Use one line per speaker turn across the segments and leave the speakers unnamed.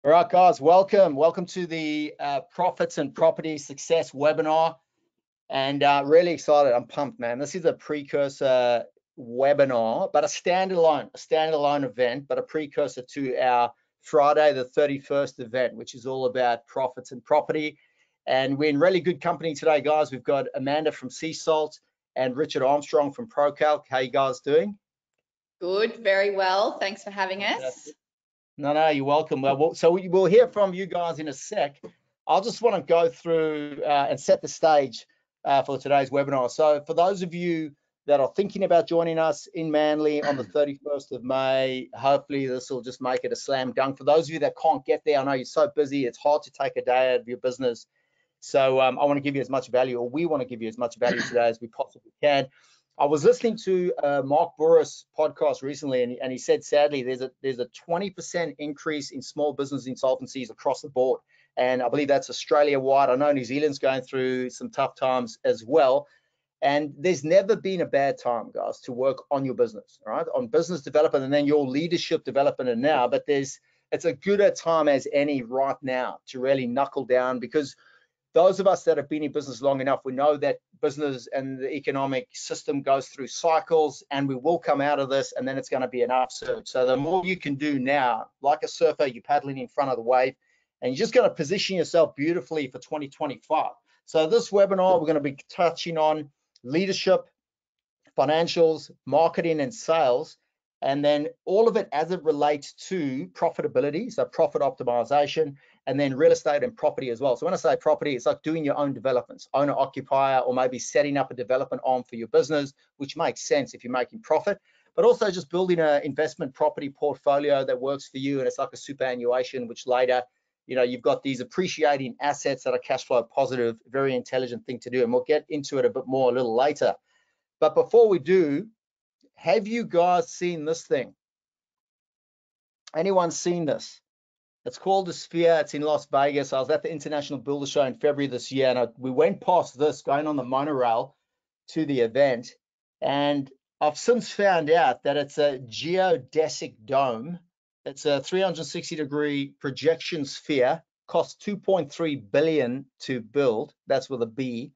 All right, guys, welcome to the Profits and Property Success webinar. And really excited. I'm pumped, man. This is a precursor webinar, but a standalone event, but a precursor to our Friday the 31st event, which is all about profits and property. And we're in really good company today, guys. We've got Amanda from Sea Salt and Richard Armstrong from ProCalc. How you guys doing?
Good, very well. Thanks for having us.
No, you're welcome. Well, so we'll hear from you guys in a sec. I'll just want to go through and set the stage for today's webinar. So for those of you that are thinking about joining us in Manly on the 31st of May, hopefully this will just make it a slam dunk. For those of you that can't get there, I know you're so busy, it's hard to take a day out of your business. So I want to give you as much value, or we want to give you as much value today as we possibly can. I was listening to Mark Burris podcast recently, and he said, sadly, there's a 20% increase in small business insolvencies across the board. And I believe that's Australia-wide. I know New Zealand's going through some tough times as well. And there's never been a bad time, guys, to work on your business, all right? On business development and then your leadership development and now. But it's a good a time as any right now to really knuckle down, because those of us that have been in business long enough, we know that business and the economic system goes through cycles, and we will come out of this, and then it's going to be an upsurge. So the more you can do now, like a surfer, you're paddling in front of the wave, and you're just going to position yourself beautifully for 2025. So this webinar, we're going to be touching on leadership, financials, marketing, and sales, and then all of it as it relates to profitability, so profit optimization, and then real estate and property as well. So when I say property, it's like doing your own developments, owner occupier, or maybe setting up a development arm for your business, which makes sense if you're making profit, but also just building an investment property portfolio that works for you. And it's like a superannuation, which later, you've got these appreciating assets that are cash flow positive, very intelligent thing to do. And we'll get into it a bit more a little later. But before we do, have you guys seen this thing? Anyone seen this? It's called the Sphere. It's in Las Vegas. I was at the International Builder Show in February this year, and we went past this going on the monorail to the event. And I've since found out that it's a geodesic dome. It's a 360-degree projection sphere, costs $2.3 billion to build. That's with a B.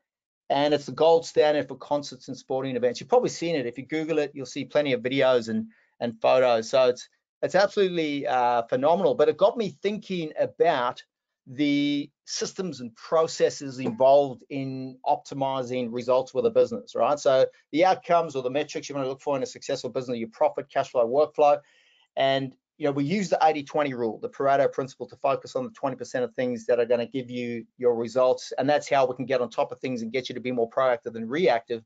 And it's the gold standard for concerts and sporting events. You've probably seen it. If you Google it, you'll see plenty of videos and photos. So it's absolutely phenomenal. But it got me thinking about the systems and processes involved in optimizing results with a business, right? So the outcomes or the metrics you want to look for in a successful business, your profit, cash flow, workflow. And we use the 80-20 rule, the Pareto principle, to focus on the 20% of things that are going to give you your results. And that's how we can get on top of things and get you to be more proactive than reactive.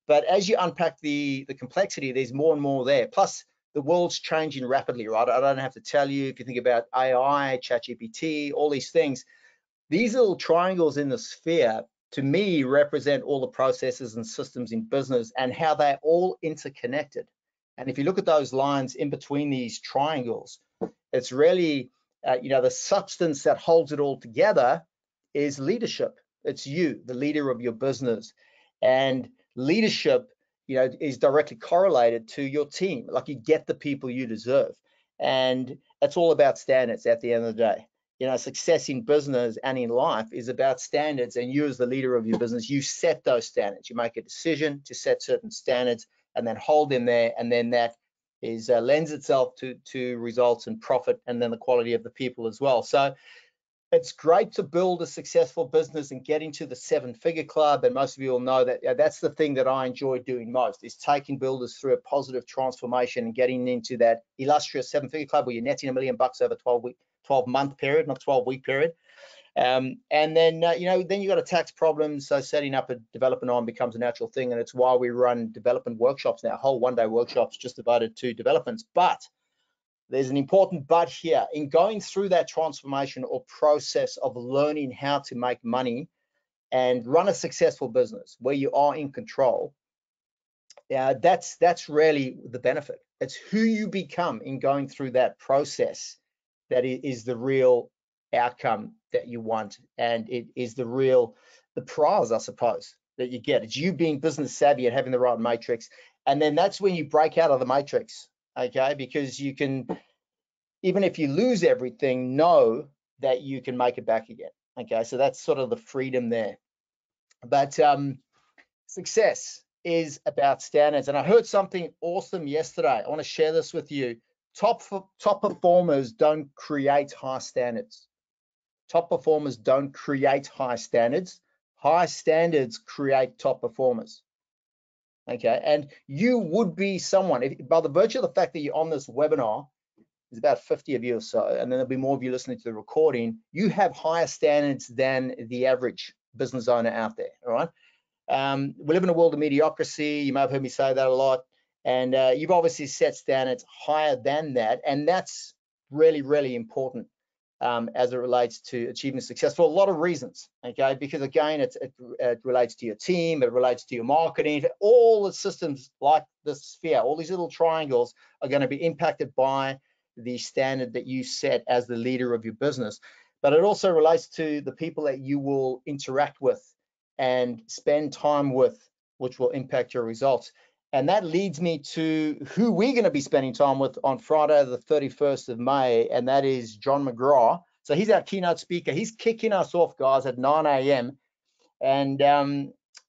But as you unpack the complexity, there's more and more there. Plus, the world's changing rapidly, right? I don't have to tell you. If you think about AI, ChatGPT, all these things, these little triangles in the sphere, to me, represent all the processes and systems in business and how they're all interconnected. And if you look at those lines in between these triangles, it's really, the substance that holds it all together is leadership. It's you, the leader of your business. And leadership, is directly correlated to your team. Like, you get the people you deserve. And it's all about standards at the end of the day. Success in business and in life is about standards. And you, as the leader of your business, you set those standards. You make a decision to set certain standards and then hold them there, and then that is lends itself to results and profit, and then the quality of the people as well. So it's great to build a successful business and get into the 7-figure club, and most of you all know that that's the thing that I enjoy doing most, is taking builders through a positive transformation and getting into that illustrious 7-figure club where you're netting $1 million over 12-month period, not 12-week period. And then, then you got a tax problem. So setting up a development arm becomes a natural thing. And it's why we run development workshops now, whole one-day workshops just devoted to developments. But there's an important but here. In going through that transformation or process of learning how to make money and run a successful business where you are in control, that's really the benefit. It's who you become in going through that process that is the real outcome that you want, and it is the prize, I suppose, that you get. It's you being business savvy and having the right matrix, and then that's when you break out of the matrix, okay? Because you can even if you lose everything, know that you can make it back again. Okay, so that's sort of the freedom there. But success is about standards. And I heard something awesome yesterday. I want to share this with you. Top performers don't create high standards. Top performers don't create high standards. High standards create top performers. Okay, and you would be someone, if, by the virtue of the fact that you're on this webinar, there's about 50 of you or so, and then there'll be more of you listening to the recording, you have higher standards than the average business owner out there, all right? We live in a world of mediocrity. You may have heard me say that a lot. And you've obviously set standards higher than that. And that's really, really important as it relates to achieving success for a lot of reasons, okay? Because again, it relates to your team, it relates to your marketing, all the systems like the sphere, all these little triangles are going to be impacted by the standard that you set as the leader of your business. But it also relates to the people that you will interact with and spend time with, which will impact your results. And that leads me to who we're going to be spending time with on Friday, the 31st of May, and that is John McGraw. So he's our keynote speaker. He's kicking us off, guys, at 9 a.m. And,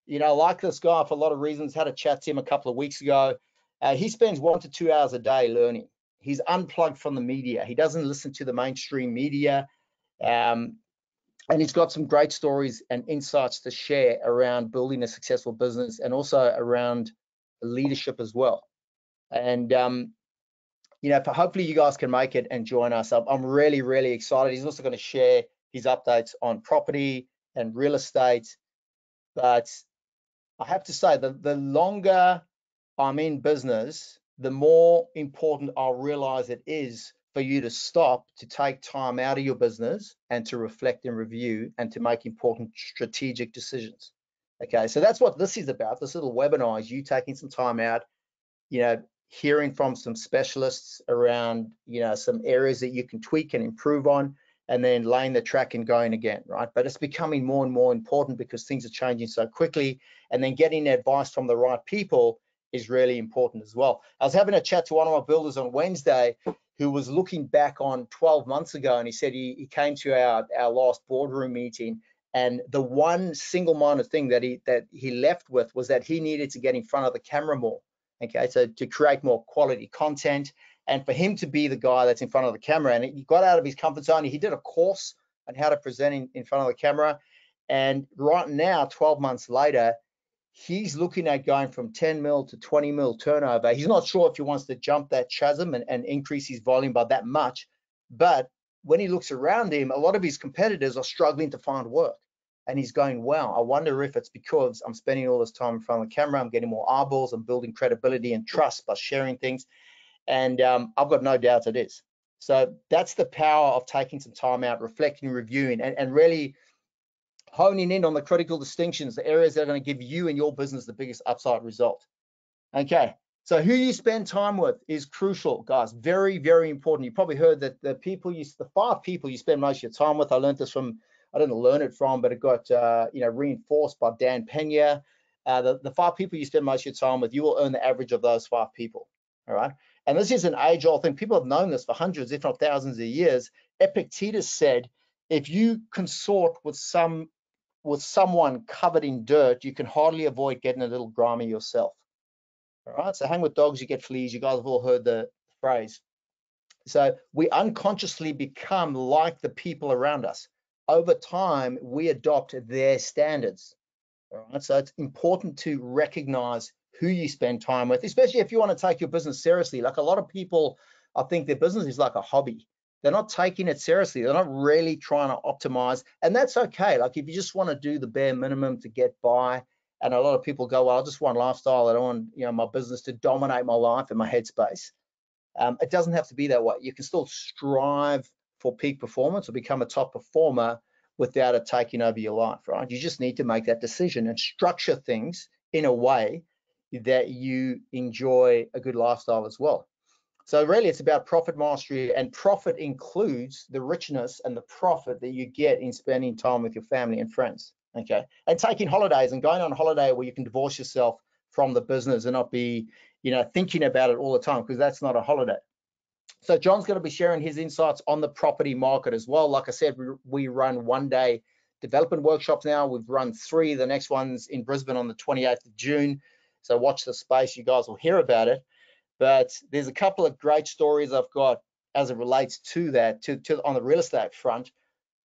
you know, I like this guy for a lot of reasons. Had a chat to him a couple of weeks ago. He spends 1 to 2 hours a day learning. He's unplugged from the media. He doesn't listen to the mainstream media. And he's got some great stories and insights to share around building a successful business and also around leadership as well. And, you know, hopefully you guys can make it and join us. I'm really, really excited. He's also going to share his updates on property and real estate. But I have to say that the longer I'm in business, the more important I'll realize it is for you to stop, to take time out of your business and to reflect and review and to make important strategic decisions. Okay, so that's what this is about. This little webinar is you taking some time out, you know, hearing from some specialists around, you know, some areas that you can tweak and improve on, and then laying the track and going again, right? But it's becoming more and more important because things are changing so quickly, and then getting advice from the right people is really important as well. I was having a chat to one of my builders on Wednesday who was looking back on 12 months ago, and he said he came to our last boardroom meeting, and the one single-minded thing that he left with was that he needed to get in front of the camera more, okay, so to create more quality content, and for him to be the guy that's in front of the camera. And he got out of his comfort zone. He did a course on how to present in front of the camera, and right now, 12 months later, he's looking at going from 10 mil to 20 mil turnover. He's not sure if he wants to jump that chasm and increase his volume by that much. But when he looks around him, a lot of his competitors are struggling to find work. And he's going, wow, I wonder if it's because I'm spending all this time in front of the camera, I'm getting more eyeballs, I'm building credibility and trust by sharing things. And I've got no doubt it is. So that's the power of taking some time out, reflecting, reviewing, and really honing in on the critical distinctions, the areas that are going to give you and your business the biggest upside result. Okay, so who you spend time with is crucial, guys. Very, very important. You probably heard that the 5 people you spend most of your time with. I learned this from, I didn't learn it from, but it got you know, reinforced by Dan Pena. The 5 people you spend most of your time with, you will earn the average of those 5 people. All right, and this is an age-old thing. People have known this for hundreds, if not thousands of years. Epictetus said, if you consort with someone covered in dirt, you can hardly avoid getting a little grimy yourself. All right, so hang with dogs, you get fleas. You guys have all heard the phrase. So we unconsciously become like the people around us. Over time, we adopt their standards. All right, so it's important to recognize who you spend time with, especially if you want to take your business seriously. Like a lot of people, I think their business is like a hobby. They're not taking it seriously. They're not really trying to optimize, and that's okay. Like if you just want to do the bare minimum to get by, and a lot of people go, well, I just want lifestyle. I don't want, you know, my business to dominate my life and my headspace. It doesn't have to be that way. You can still strive for peak performance or become a top performer without it taking over your life, right? You just need to make that decision and structure things in a way that you enjoy a good lifestyle as well. So really it's about profit mastery, and profit includes the richness and the profit that you get in spending time with your family and friends, okay? And taking holidays and going on holiday where you can divorce yourself from the business and not be, you know, thinking about it all the time, because that's not a holiday. So John's going to be sharing his insights on the property market as well. Like I said, we run one-day development workshops now. We've run 3. The next one's in Brisbane on the 28th of June. So watch the space. You guys will hear about it. But there's a couple of great stories I've got as it relates to that, on the real estate front.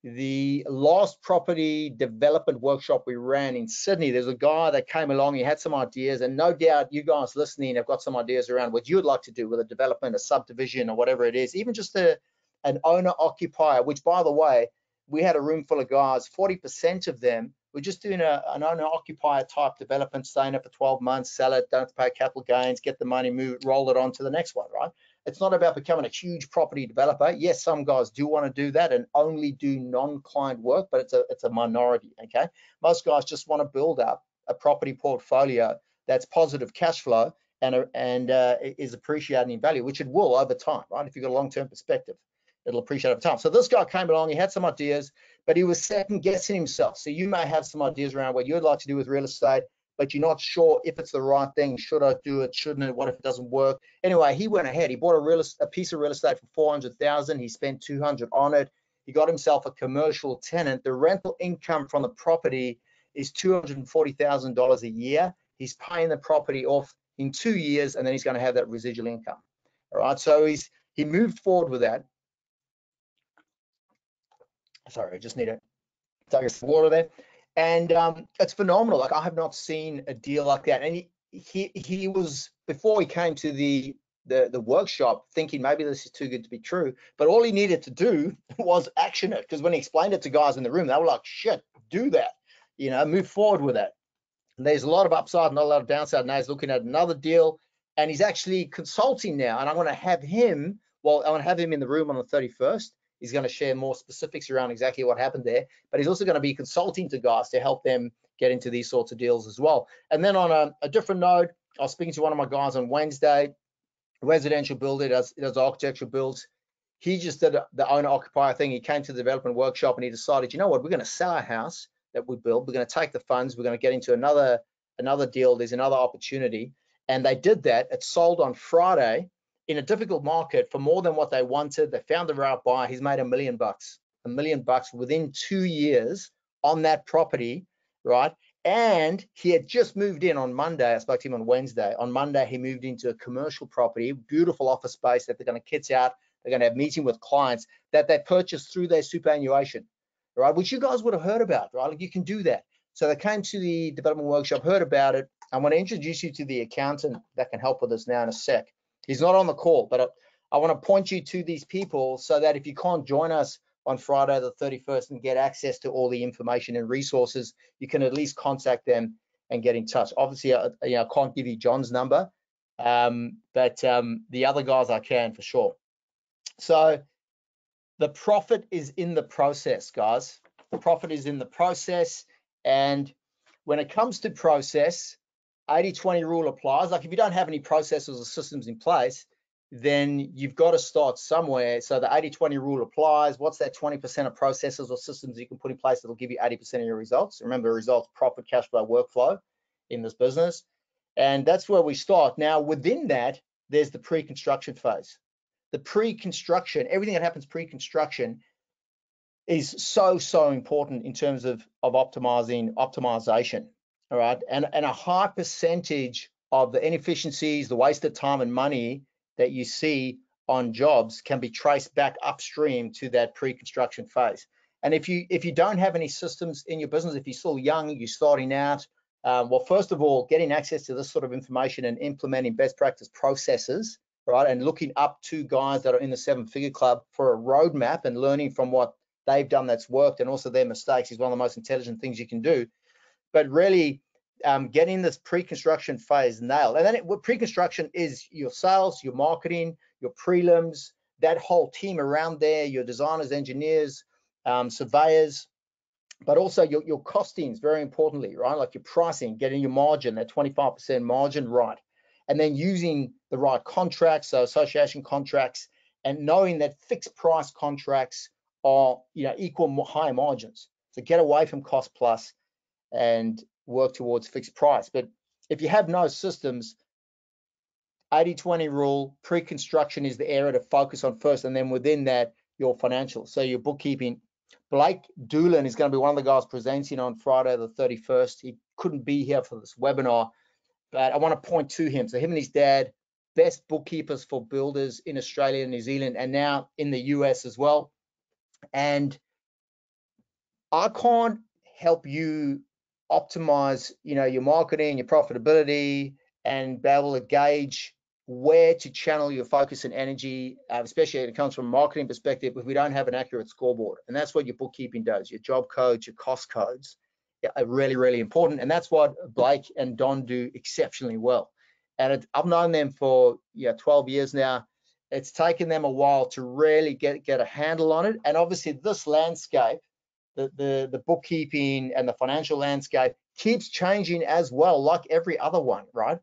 The last property development workshop we ran in Sydney, there's a guy that came along, he had some ideas, and no doubt you guys listening have got some ideas around what you would like to do with a development, a subdivision, or whatever it is, even just an owner-occupier, which, by the way, we had a room full of guys, 40% of them were just doing an owner-occupier type development, staying up for 12 months, sell it, don't have to pay capital gains, get the money, move it, roll it on to the next one, right? It's not about becoming a huge property developer. Yes, some guys do want to do that and only do non-client work, but it's a minority, okay? Most guys just want to build up a property portfolio that's positive cash flow and is appreciating in value, which it will over time, right? If you've got a long-term perspective, it'll appreciate over time. So this guy came along, he had some ideas, but he was second guessing himself. So you may have some ideas around what you'd like to do with real estate, but you're not sure if it's the right thing. Should I do it? Shouldn't it? What if it doesn't work? Anyway, he went ahead. He bought a piece of real estate for $400,000. He spent $200 on it. He got himself a commercial tenant. The rental income from the property is $240,000 a year. He's paying the property off in 2 years, and then he's going to have that residual income. All right. So he moved forward with that. Sorry, I just need to take a sip of water there. And it's phenomenal. Like, I have not seen a deal like that. And he was, before he came to the workshop, thinking maybe this is too good to be true, but all he needed to do was action it, because when he explained it to guys in the room, they were like, shit, do that, move forward with that. And there's a lot of upside, not a lot of downside. Now he's looking at another deal, and he's actually consulting now, and I'm going to have him in the room on the 31st. He's going to share more specifics around exactly what happened there, but he's also going to be consulting to guys to help them get into these sorts of deals as well. And then on a different note, I was speaking to one of my guys on Wednesday, a residential builder, does architectural builds. He just did the owner-occupier thing. He came to the development workshop and he decided, you know what, we're going to sell our house that we built. We're going to take the funds. We're going to get into another deal. There's another opportunity. And they did that. It sold on Friday in a difficult market for more than what they wanted. They found the right buyer. He's made $1 million, $1 million within 2 years on that property, right? And he had just moved in on Monday. I spoke to him on Wednesday. On Monday, he moved into a commercial property, beautiful office space that they're going to kit out. They're going to have meeting with clients that they purchased through their superannuation, right? Which you guys would have heard about, right? Like, you can do that. So they came to the development workshop, heard about it. I want to introduce you to the accountant that can help with us now in a sec. He's not on the call, but I want to point you to these people so that if you can't join us on Friday the 31st and get access to all the information and resources, you can at least contact them and get in touch. Obviously, I can't give you John's number, but the other guys I can for sure. So the profit is in the process, guys. The profit is in the process. And when it comes to process, 80-20 rule applies. Like, if you don't have any processes or systems in place, then you've got to start somewhere. So the 80-20 rule applies. What's that 20% of processes or systems you can put in place that'll give you 80% of your results? Remember, results, profit, cash flow, workflow in this business. And that's where we start. Now, within that, there's the pre-construction phase. The pre-construction, everything that happens pre-construction is so important in terms of optimization. All right, and a high percentage of the inefficiencies, the wasted time and money that you see on jobs can be traced back upstream to that pre-construction phase. And if you don't have any systems in your business, if you're still young, you're starting out, well, first of all, getting access to this sort of information and implementing best practice processes, right, and looking up to guys that are in the 7-figure club for a roadmap and learning from what they've done that's worked and also their mistakes is one of the most intelligent things you can do. But really, getting this pre-construction phase nailed. And then pre-construction is your sales, your marketing, your prelims, that whole team around there, your designers, engineers, surveyors, but also your costings, very importantly, right? Like your pricing, getting your margin, that 25% margin right. And then using the right contracts, so association contracts, and knowing that fixed price contracts are, equal high margins. So get away from cost plus and work towards fixed price. But if you have no systems, 80-20 rule, pre-construction is the area to focus on first, and then within that, your financials. So your bookkeeping. Blake Doolan is going to be one of the guys presenting on Friday the 31st. He couldn't be here for this webinar, but I want to point to him. So him and his dad, best bookkeepers for builders in Australia and New Zealand, and now in the US as well. And I can't help you optimize, your marketing, your profitability, and be able to gauge where to channel your focus and energy, especially when it comes from a marketing perspective, if we don't have an accurate scoreboard. And that's what your bookkeeping does. Your job codes, your cost codes are really, really important. And that's what Blake and Don do exceptionally well. And I've known them for 12 years now. It's taken them a while to really get a handle on it. And obviously this landscape, the bookkeeping and the financial landscape keeps changing as well, like every other one, right?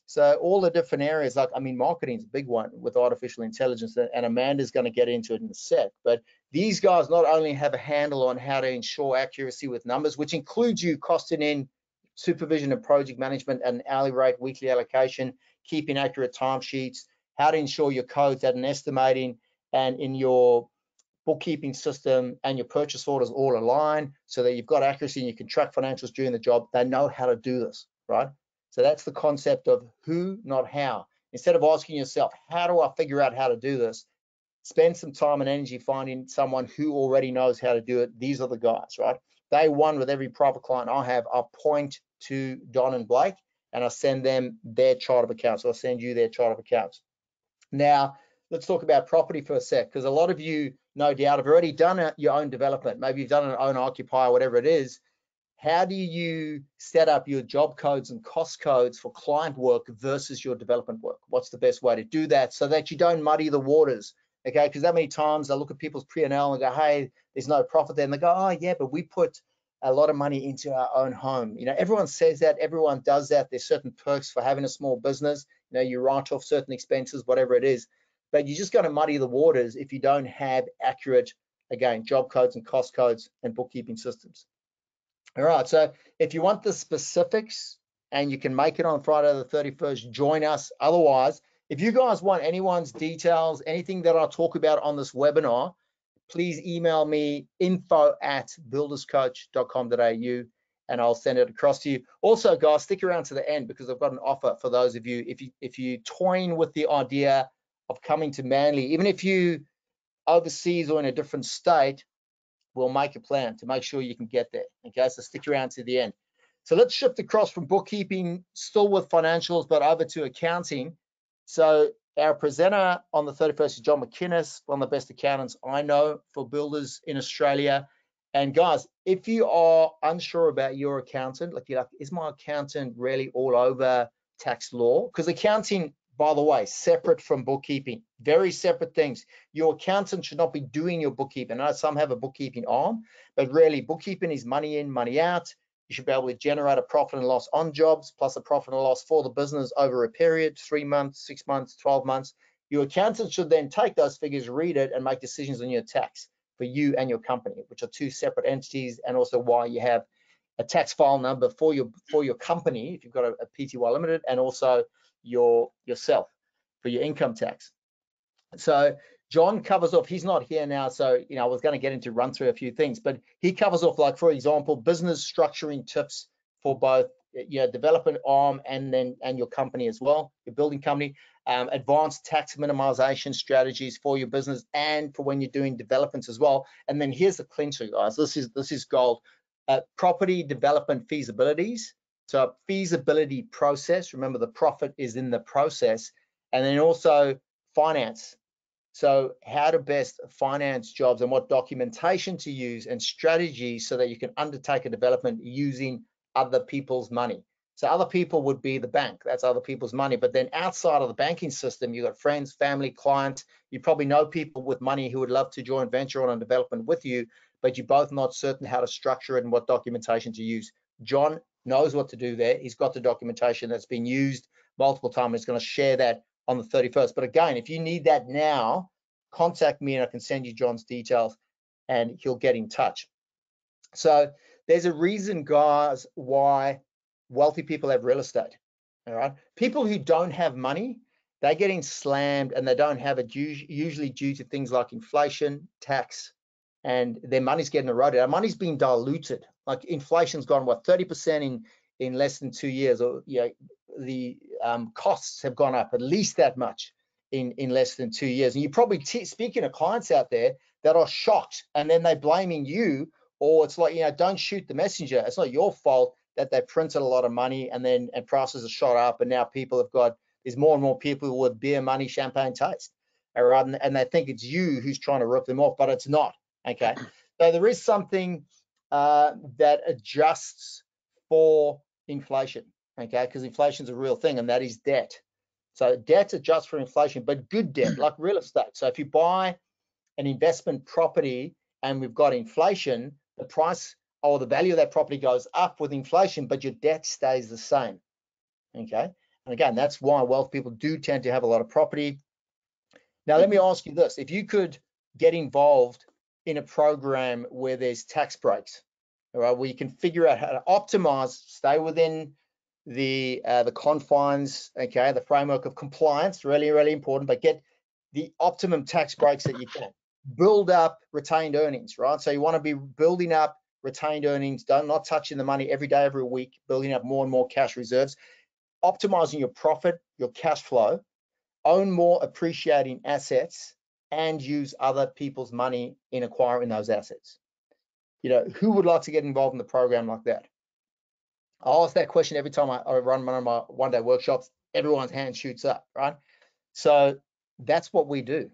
So all the different areas, marketing is a big one with artificial intelligence, and Amanda's going to get into it in a sec. But these guys not only have a handle on how to ensure accuracy with numbers, which includes you costing in supervision and project management and hourly rate, weekly allocation, keeping accurate timesheets, how to ensure your codes at an estimating and in your bookkeeping system and your purchase orders all align so that you've got accuracy and you can track financials during the job. They know how to do this, right? So that's the concept of who, not how. Instead of asking yourself, how do I figure out how to do this? Spend some time and energy finding someone who already knows how to do it. These are the guys, right? Day one with every private client I have, I point to Don and Blake and I send them their chart of accounts. So I'll send you their chart of accounts. Now, let's talk about property for a sec, because a lot of you, no doubt, have already done your own development. Maybe you've done an own occupier, whatever it is. How do you set up your job codes and cost codes for client work versus your development work? What's the best way to do that so that you don't muddy the waters? Okay, because that many times I look at people's P&L and go, hey, there's no profit there. And they go, oh, yeah, but we put a lot of money into our own home. Everyone says that, everyone does that. There's certain perks for having a small business. You write off certain expenses, whatever it is. But you're just going to muddy the waters if you don't have accurate, again, job codes and cost codes and bookkeeping systems. All right, so if you want the specifics and you can make it on Friday the 31st, join us. Otherwise, if you guys want anyone's details, anything that I talk about on this webinar, please email me info@builderscoach.com.au and I'll send it across to you. Also, guys, stick around to the end because I've got an offer for those of you. If you toying with the idea of coming to Manly, even if you overseas or in a different state, we'll make a plan to make sure you can get there. Okay, so stick around to the end. So let's shift across from bookkeeping, still with financials, but over to accounting. So our presenter on the 31st is John McInnes, one of the best accountants I know for builders in Australia. And guys, if you are unsure about your accountant, like you're like, is my accountant really all over tax law? Because accounting, by the way, separate from bookkeeping, very separate things. Your accountant should not be doing your bookkeeping. I know some have a bookkeeping arm, but really bookkeeping is money in, money out. You should be able to generate a profit and loss on jobs, plus a profit and loss for the business over a period, 3 months, 6 months, 12 months. Your accountant should then take those figures, read it, and make decisions on your tax for you and your company, which are two separate entities, and also why you have a tax file number for your company, if you've got a PTY Limited, and also yourself for your income tax. So John covers off, he's not here now, so I was going to get into run through a few things, but he covers off, like, for example, business structuring tips for both your development arm and your company as well, your building company, advanced tax minimization strategies for your business and for when you're doing developments as well. And then here's the clincher, guys. This is gold. Property development feasibilities. So feasibility process, remember the profit is in the process, and then also finance. So how to best finance jobs and what documentation to use and strategies so that you can undertake a development using other people's money. So other people would be the bank, that's other people's money. But then outside of the banking system, you've got friends, family, clients. You probably know people with money who would love to join venture on a development with you, but you're both not certain how to structure it and what documentation to use. John knows what to do there. He's got the documentation that's been used multiple times. He's going to share that on the 31st. But again, if you need that now, contact me and I can send you John's details and he'll get in touch. So there's a reason, guys, why wealthy people have real estate. All right, people who don't have money they're getting slammed, and they don't have it usually due to things like inflation, tax, and their money's getting eroded. Our money's being diluted. Like inflation's gone, what, 30% in less than 2 years, or the costs have gone up at least that much in less than 2 years. And you're probably speaking to clients out there that are shocked, and then they're blaming you, or it's like, don't shoot the messenger. It's not your fault that they printed a lot of money and prices are shot up, and now there's more and more people with beer money, champagne taste, right? And they think it's you who's trying to rip them off, but it's not. Okay, so there is something that adjusts for inflation, okay, because inflation is a real thing, and that is debt. So debt adjusts for inflation, but good debt, like real estate. So if you buy an investment property and we've got inflation, the price or the value of that property goes up with inflation, but your debt stays the same, okay? And again, that's why wealth people do tend to have a lot of property. Now, let me ask you this. If you could get involved in a program where there's tax breaks, all right, where you can figure out how to optimize, stay within the confines, okay, the framework of compliance, really, really important, but get the optimum tax breaks that you can. Build up retained earnings, right? So you want to be building up retained earnings, not touching the money every day, every week, building up more and more cash reserves, optimizing your profit, your cash flow, own more appreciating assets, and use other people's money in acquiring those assets. Who would like to get involved in the program like that? I'll ask that question every time I run one of my one-day workshops. Everyone's hand shoots up, right? So that's what we do.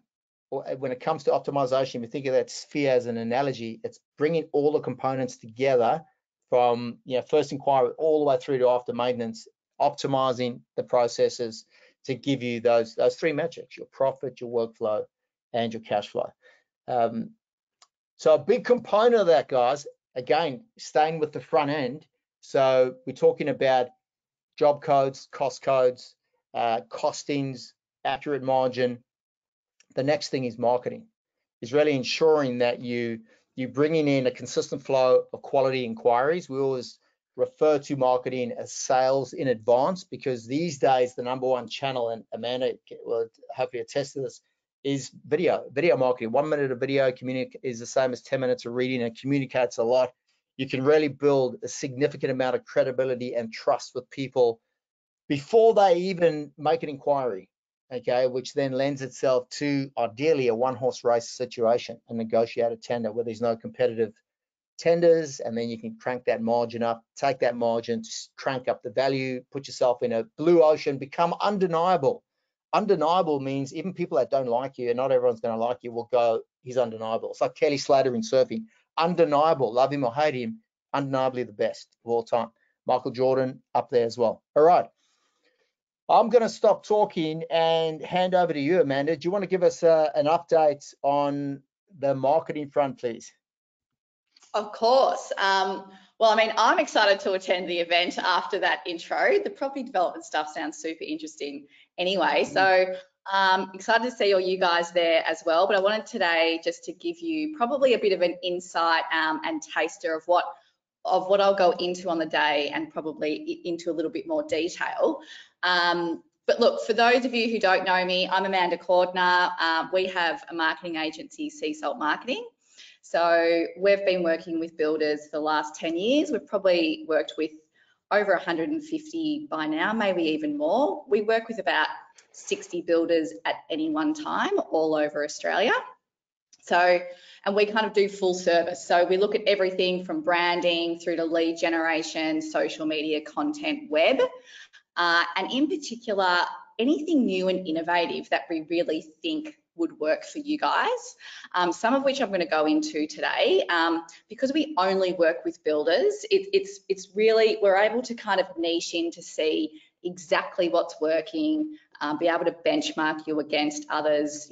When it comes to optimization, we think of that sphere as an analogy. It's bringing all the components together from first inquiry all the way through to after maintenance, optimizing the processes to give you those three metrics: your profit, your workflow, and your cash flow. So a big component of that, guys, again, staying with the front end. So we're talking about job codes, costings, accurate margin. The next thing is marketing. Is really ensuring that you're bringing in a consistent flow of quality inquiries. We always refer to marketing as sales in advance, because these days the number one channel, and Amanda will hopefully attest to this, is video marketing. 1 minute of video is the same as 10 minutes of reading, and communicates a lot. You can really build a significant amount of credibility and trust with people before they even make an inquiry, okay, which then lends itself to ideally a one-horse race situation, a negotiated tender where there's no competitive tenders, and then you can crank that margin up, take that margin, crank up the value, put yourself in a blue ocean, become undeniable. Undeniable means even people that don't like you, and not everyone's going to like you, will go, he's undeniable. It's like Kelly Slater in surfing. Undeniable, love him or hate him, undeniably the best of all time. Michael Jordan up there as well. All right. I'm going to stop talking and hand over to you, Amanda. Do you want to give us an update on the marketing front, please?
Of course. Well, I mean, I'm excited to attend the event after that intro. The property development stuff sounds super interesting anyway. So excited to see all you guys there as well. But I wanted today just to give you probably a bit of an insight and taster of what I'll go into on the day, and probably into a little bit more detail. But look, for those of you who don't know me, I'm Amanda Cordner. We have a marketing agency, Sea Salt Marketing. So we've been working with builders for the last 10 years. We've probably worked with over 150 by now, maybe even more. We work with about 60 builders at any one time all over Australia. So, and we kind of do full service. So we look at everything from branding through to lead generation, social media, content, web, and in particular, anything new and innovative that we really think would work for you guys, some of which I'm going to go into today. Because we only work with builders, it's really, we're able to kind of niche in to see exactly what's working, be able to benchmark you against others,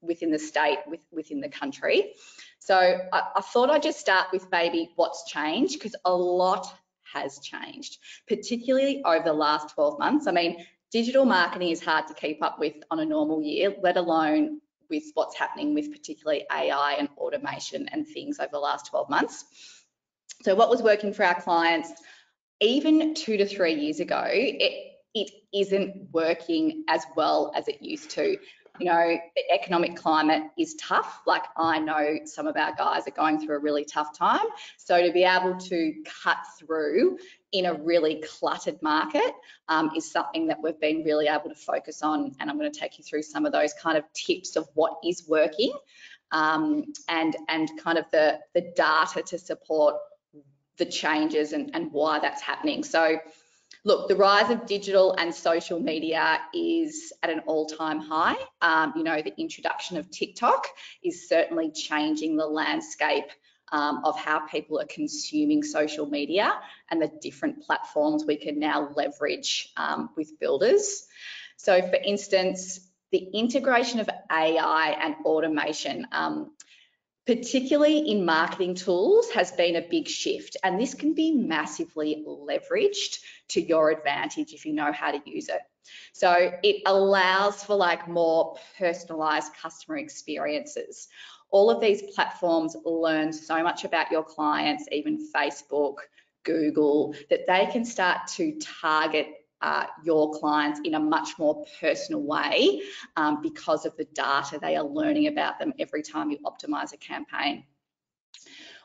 within the state, within the country. So I thought I'd just start with maybe what's changed, because a lot has changed, particularly over the last 12 months. I mean, digital marketing is hard to keep up with on a normal year, let alone with what's happening with particularly AI and automation and things over the last 12 months. So what was working for our clients even 2 to 3 years ago, it isn't working as well as it used to. You know, the economic climate is tough. Like, I know some of our guys are going through a really tough time. So to be able to cut through in a really cluttered market is something that we've been really able to focus on. And I'm going to take you through some of those kind of tips of what is working and kind of the data to support the changes and why that's happening. So look, the rise of digital and social media is at an all-time high. You know, the introduction of TikTok is certainly changing the landscape of how people are consuming social media and the different platforms we can now leverage with builders. So for instance, the integration of AI and automation, particularly in marketing tools, has been a big shift, and this can be massively leveraged to your advantage if you know how to use it. So it allows for like more personalized customer experiences. All of these platforms learn so much about your clients, even Facebook, Google, that they can start to target your clients in a much more personal way because of the data they are learning about them every time you optimize a campaign.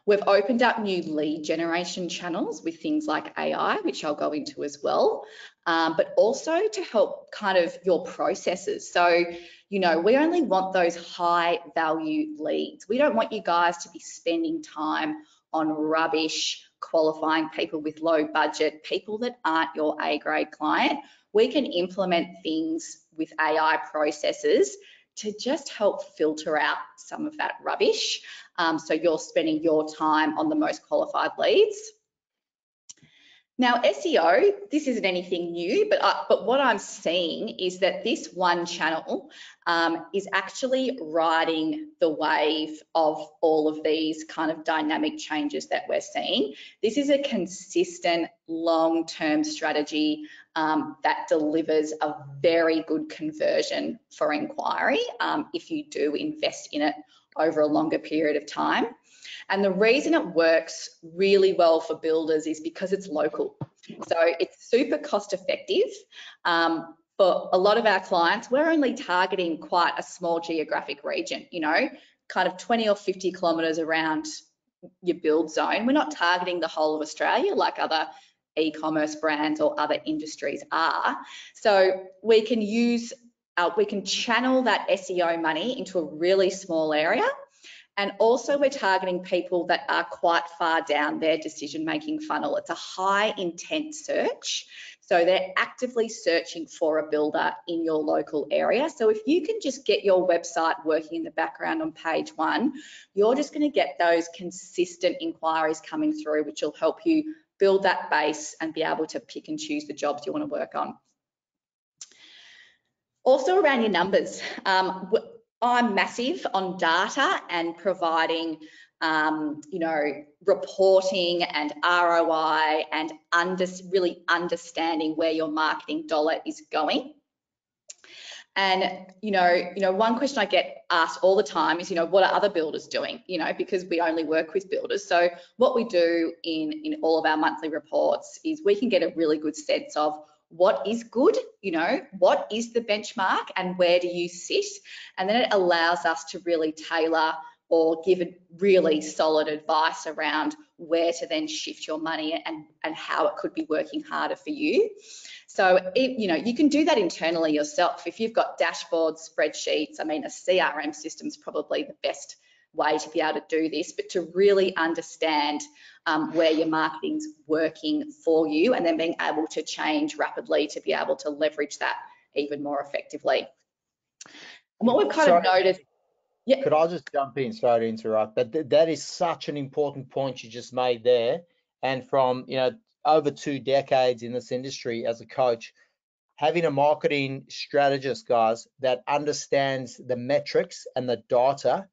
We've opened up new lead generation channels with things like AI, which I'll go into as well, but also to help kind of your processes. So, you know, we only want those high value leads. We don't want you guys to be spending time on rubbish, qualifying people with low budget, people that aren't your A-grade client. We can implement things with AI processes to just help filter out some of that rubbish. So you're spending your time on the most qualified leads. Now, SEO, this isn't anything new, but what I'm seeing is that this one channel is actually riding the wave of all of these kind of dynamic changes that we're seeing. This is a consistent long-term strategy that delivers a very good conversion for inquiry if you do invest in it over a longer period of time. And the reason it works really well for builders is because it's local. So it's super cost effective. For a lot of our clients, we're only targeting quite a small geographic region, you know, kind of 20 or 50 kilometres around your build zone. We're not targeting the whole of Australia like other e-commerce brands or other industries are. So we can channel that SEO money into a really small area. And also we're targeting people that are quite far down their decision-making funnel. It's a high intent search. So they're actively searching for a builder in your local area. So if you can just get your website working in the background on page one, you're just going to get those consistent inquiries coming through, which will help you build that base and be able to pick and choose the jobs you want to work on. Also around your numbers, I'm massive on data and providing, you know, reporting and ROI and really understanding where your marketing dollar is going. And, you know, one question I get asked all the time is, you know, what are other builders doing? You know, because we only work with builders. So what we do in all of our monthly reports is we can get a really good sense of what is good, you know, what is the benchmark and where do you sit? And then it allows us to really tailor or give a really solid advice around where to then shift your money and how it could be working harder for you. So, you know, you can do that internally yourself. If you've got dashboards, spreadsheets, I mean, a CRM system is probably the best way to be able to do this, but to really understand where your marketing's working for you and then being able to change rapidly to be able to leverage that even more effectively. And what we've kind of noticed. Yeah.
Could I just jump in? Sorry to interrupt, but that is such an important point you just made there. And from, you know, over 2 decades in this industry as a coach, having a marketing strategist, guys, that understands the metrics and the data,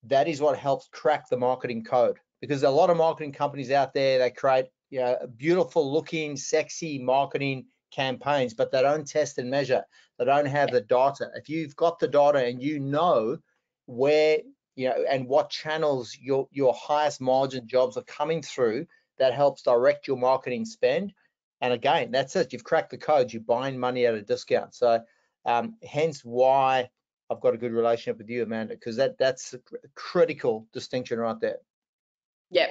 that is what helps crack the marketing code. Because a lot of marketing companies out there, they create, you know, beautiful looking, sexy marketing campaigns, but they don't test and measure. They don't have the data. If you've got the data and you know where, you know, and what channels your highest margin jobs are coming through, that helps direct your marketing spend. And again, that's it. You've cracked the code. You're buying money at a discount. So hence why I've got a good relationship with you, Amanda, because that's a critical distinction right there.
Yep.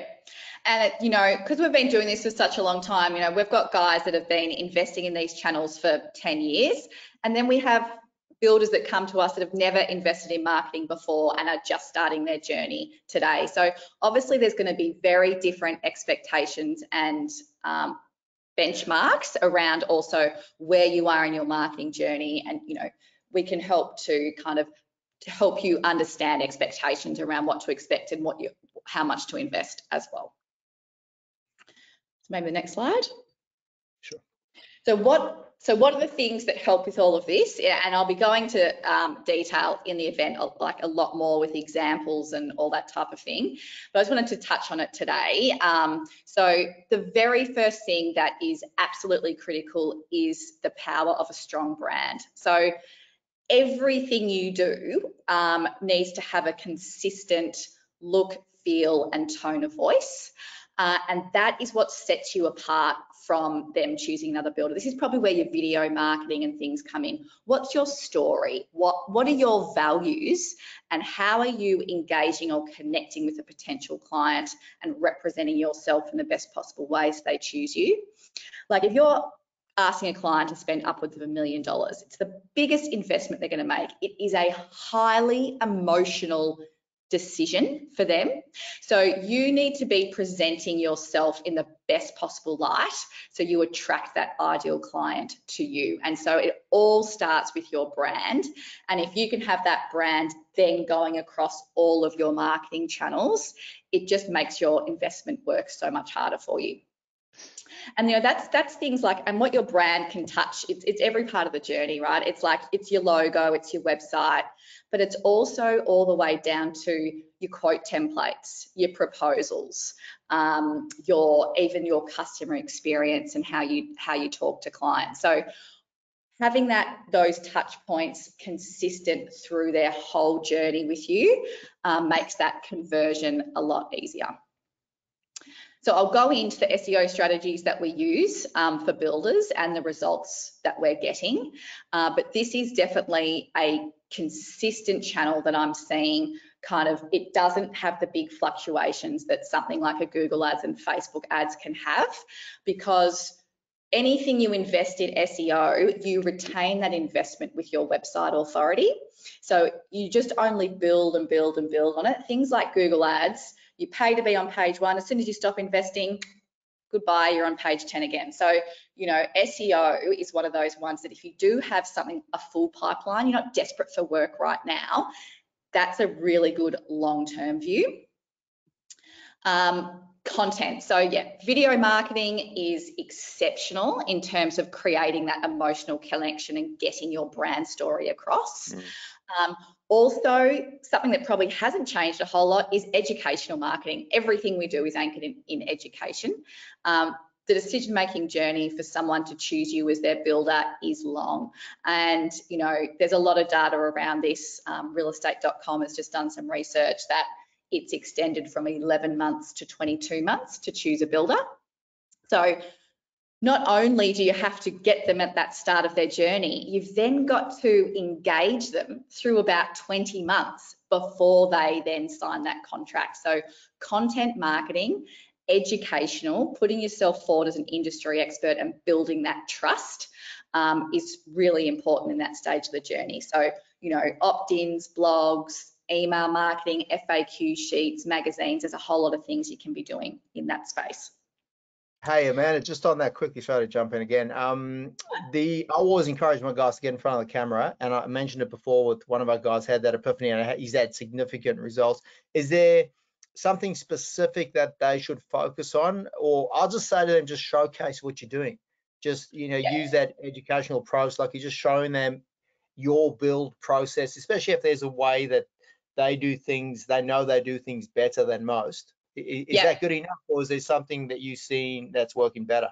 And, you know, because we've been doing this for such a long time, you know, we've got guys that have been investing in these channels for 10 years. And then we have builders that come to us that have never invested in marketing before and are just starting their journey today. So obviously there's going to be very different expectations and benchmarks around also where you are in your marketing journey. And, you know, we can help to kind of to help you understand expectations around what to expect and how much to invest as well. So maybe the next slide.
Sure.
So what are the things that help with all of this? Yeah, and I'll be going to detail in the event, like a lot more with examples and all that type of thing. But I just wanted to touch on it today. So the very first thing that is absolutely critical is the power of a strong brand. So everything you do needs to have a consistent look, feel, and tone of voice. And that is what sets you apart from them choosing another builder. This is probably where your video marketing and things come in. What's your story? What are your values? And how are you engaging or connecting with a potential client and representing yourself in the best possible way so they choose you? Like if you're asking a client to spend upwards of $1 million, it's the biggest investment they're going to make. It is a highly emotional decision for them. So you need to be presenting yourself in the best possible light so you attract that ideal client to you. And so it all starts with your brand. And if you can have that brand then going across all of your marketing channels, it just makes your investment work so much harder for you. And you know, that's things like, and what your brand can touch, it's every part of the journey, right? It's like, it's your logo, it's your website, but it's also all the way down to your quote templates, your proposals, even your customer experience and how you talk to clients. So having those touch points consistent through their whole journey with you makes that conversion a lot easier. So I'll go into the SEO strategies that we use for builders and the results that we're getting. But this is definitely a consistent channel that I'm seeing. It doesn't have the big fluctuations that something like a Google Ads and Facebook ads can have, because anything you invest in SEO, you retain that investment with your website authority. So you just only build and build and build on it. Things like Google Ads, you pay to be on page 1. As soon as you stop investing, goodbye, you're on page 10 again. So, you know, SEO is one of those ones that if you do have a full pipeline, you're not desperate for work right now, that's a really good long-term view. Content. So yeah, video marketing is exceptional in terms of creating that emotional connection and getting your brand story across. Also, something that probably hasn't changed a whole lot is educational marketing. Everything we do is anchored in education. The decision-making journey for someone to choose you as their builder is long. And, you know, there's a lot of data around this. Realestate.com has just done some research that it's extended from 11 months to 22 months to choose a builder. So not only do you have to get them at that start of their journey, you've then got to engage them through about 20 months before they then sign that contract. So content marketing, educational, putting yourself forward as an industry expert and building that trust is really important in that stage of the journey. So, you know, opt-ins, blogs, email marketing, FAQ sheets, magazines, there's a whole lot of things you can be doing in that space.
Hey, Amanda, just on that quickly, sorry to jump in again. I always encourage my guys to get in front of the camera, and I mentioned it before with one of our guys had that epiphany and he's had significant results. Is there something specific that they should focus on? Or I'll just say to them, just showcase what you're doing. Just, you know, use that educational approach, like you're just showing them your build process, especially if there's a way that they do things, they know they do things better than most. Is that good enough, or is there something that you've seen that's working better?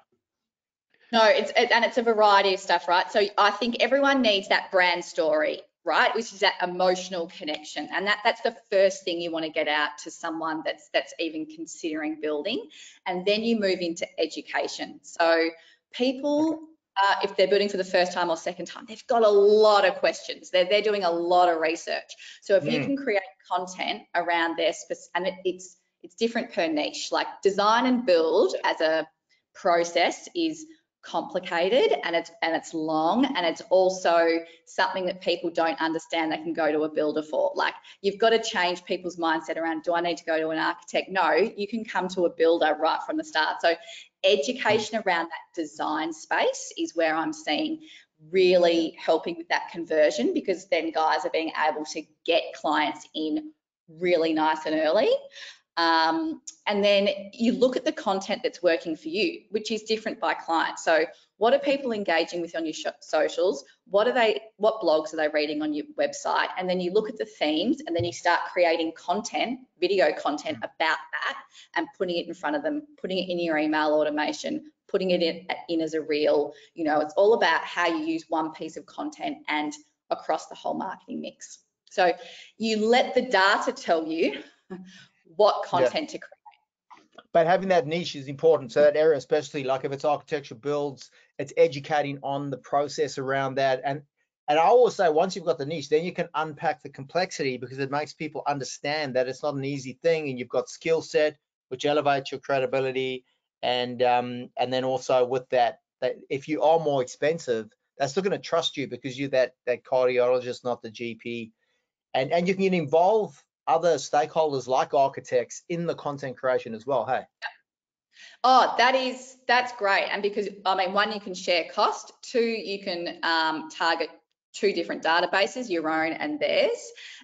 No, it's a variety of stuff, right? So I think everyone needs that brand story, right? Which is that emotional connection, and that's the first thing you want to get out to someone that's even considering building, and then you move into education. So people, if they're building for the first time or second time, they've got a lot of questions. They're doing a lot of research. So if you can create content around their and it's different per niche. Like design and build as a process is complicated and it's long, and it's also something that people don't understand they can go to a builder for. Like you've got to change people's mindset around, do I need to go to an architect? No, you can come to a builder right from the start. So education around that design space is where I'm seeing really helping with that conversion, because then guys are being able to get clients in really nice and early. And then you look at the content that's working for you, which is different by client. So what are people engaging with on your socials? What blogs are they reading on your website? And then you look at the themes, and then you start creating content, video content about that, and putting it in front of them, putting it in your email automation, putting it in as a reel. You know, it's all about how you use one piece of content and across the whole marketing mix. So you let the data tell you what content to create.
But having that niche is important. So that area, especially like if it's architecture builds, it's educating on the process around that. And I always say, once you've got the niche, then you can unpack the complexity, because it makes people understand that it's not an easy thing, and you've got skill set, which elevates your credibility. And then also with that if you are more expensive, they're still going to trust you because you're that cardiologist, not the GP. And you can involve other stakeholders like architects in the content creation as well. Hey.
Oh, that's great. And because, I mean, one, you can share cost. Two, you can target two different databases, your own and theirs.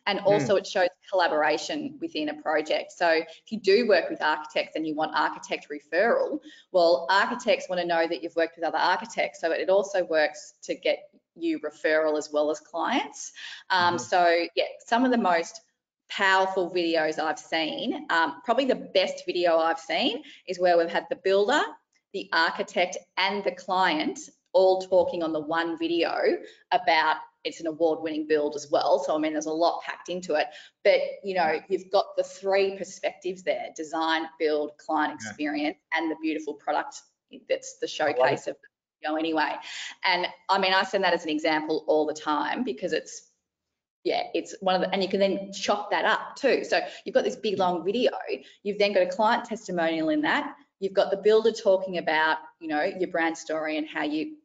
And also it shows collaboration within a project. So if you do work with architects and you want architect referral, well, architects want to know that you've worked with other architects. So it also works to get you referral as well as clients. So yeah, some of the most powerful videos I've seen, probably the best video I've seen is where we've had the builder, the architect and the client all talking on the one video about, it's an award-winning build as well. So I mean, there's a lot packed into it, but you know, you've got the three perspectives there: design, build, client experience, and the beautiful product that's the showcase of the video anyway. And I mean, I send that as an example all the time because it's one of the, and you can then chop that up too. So you've got this big long video, you've then got a client testimonial in that, you've got the builder talking about, you know, your brand story and how you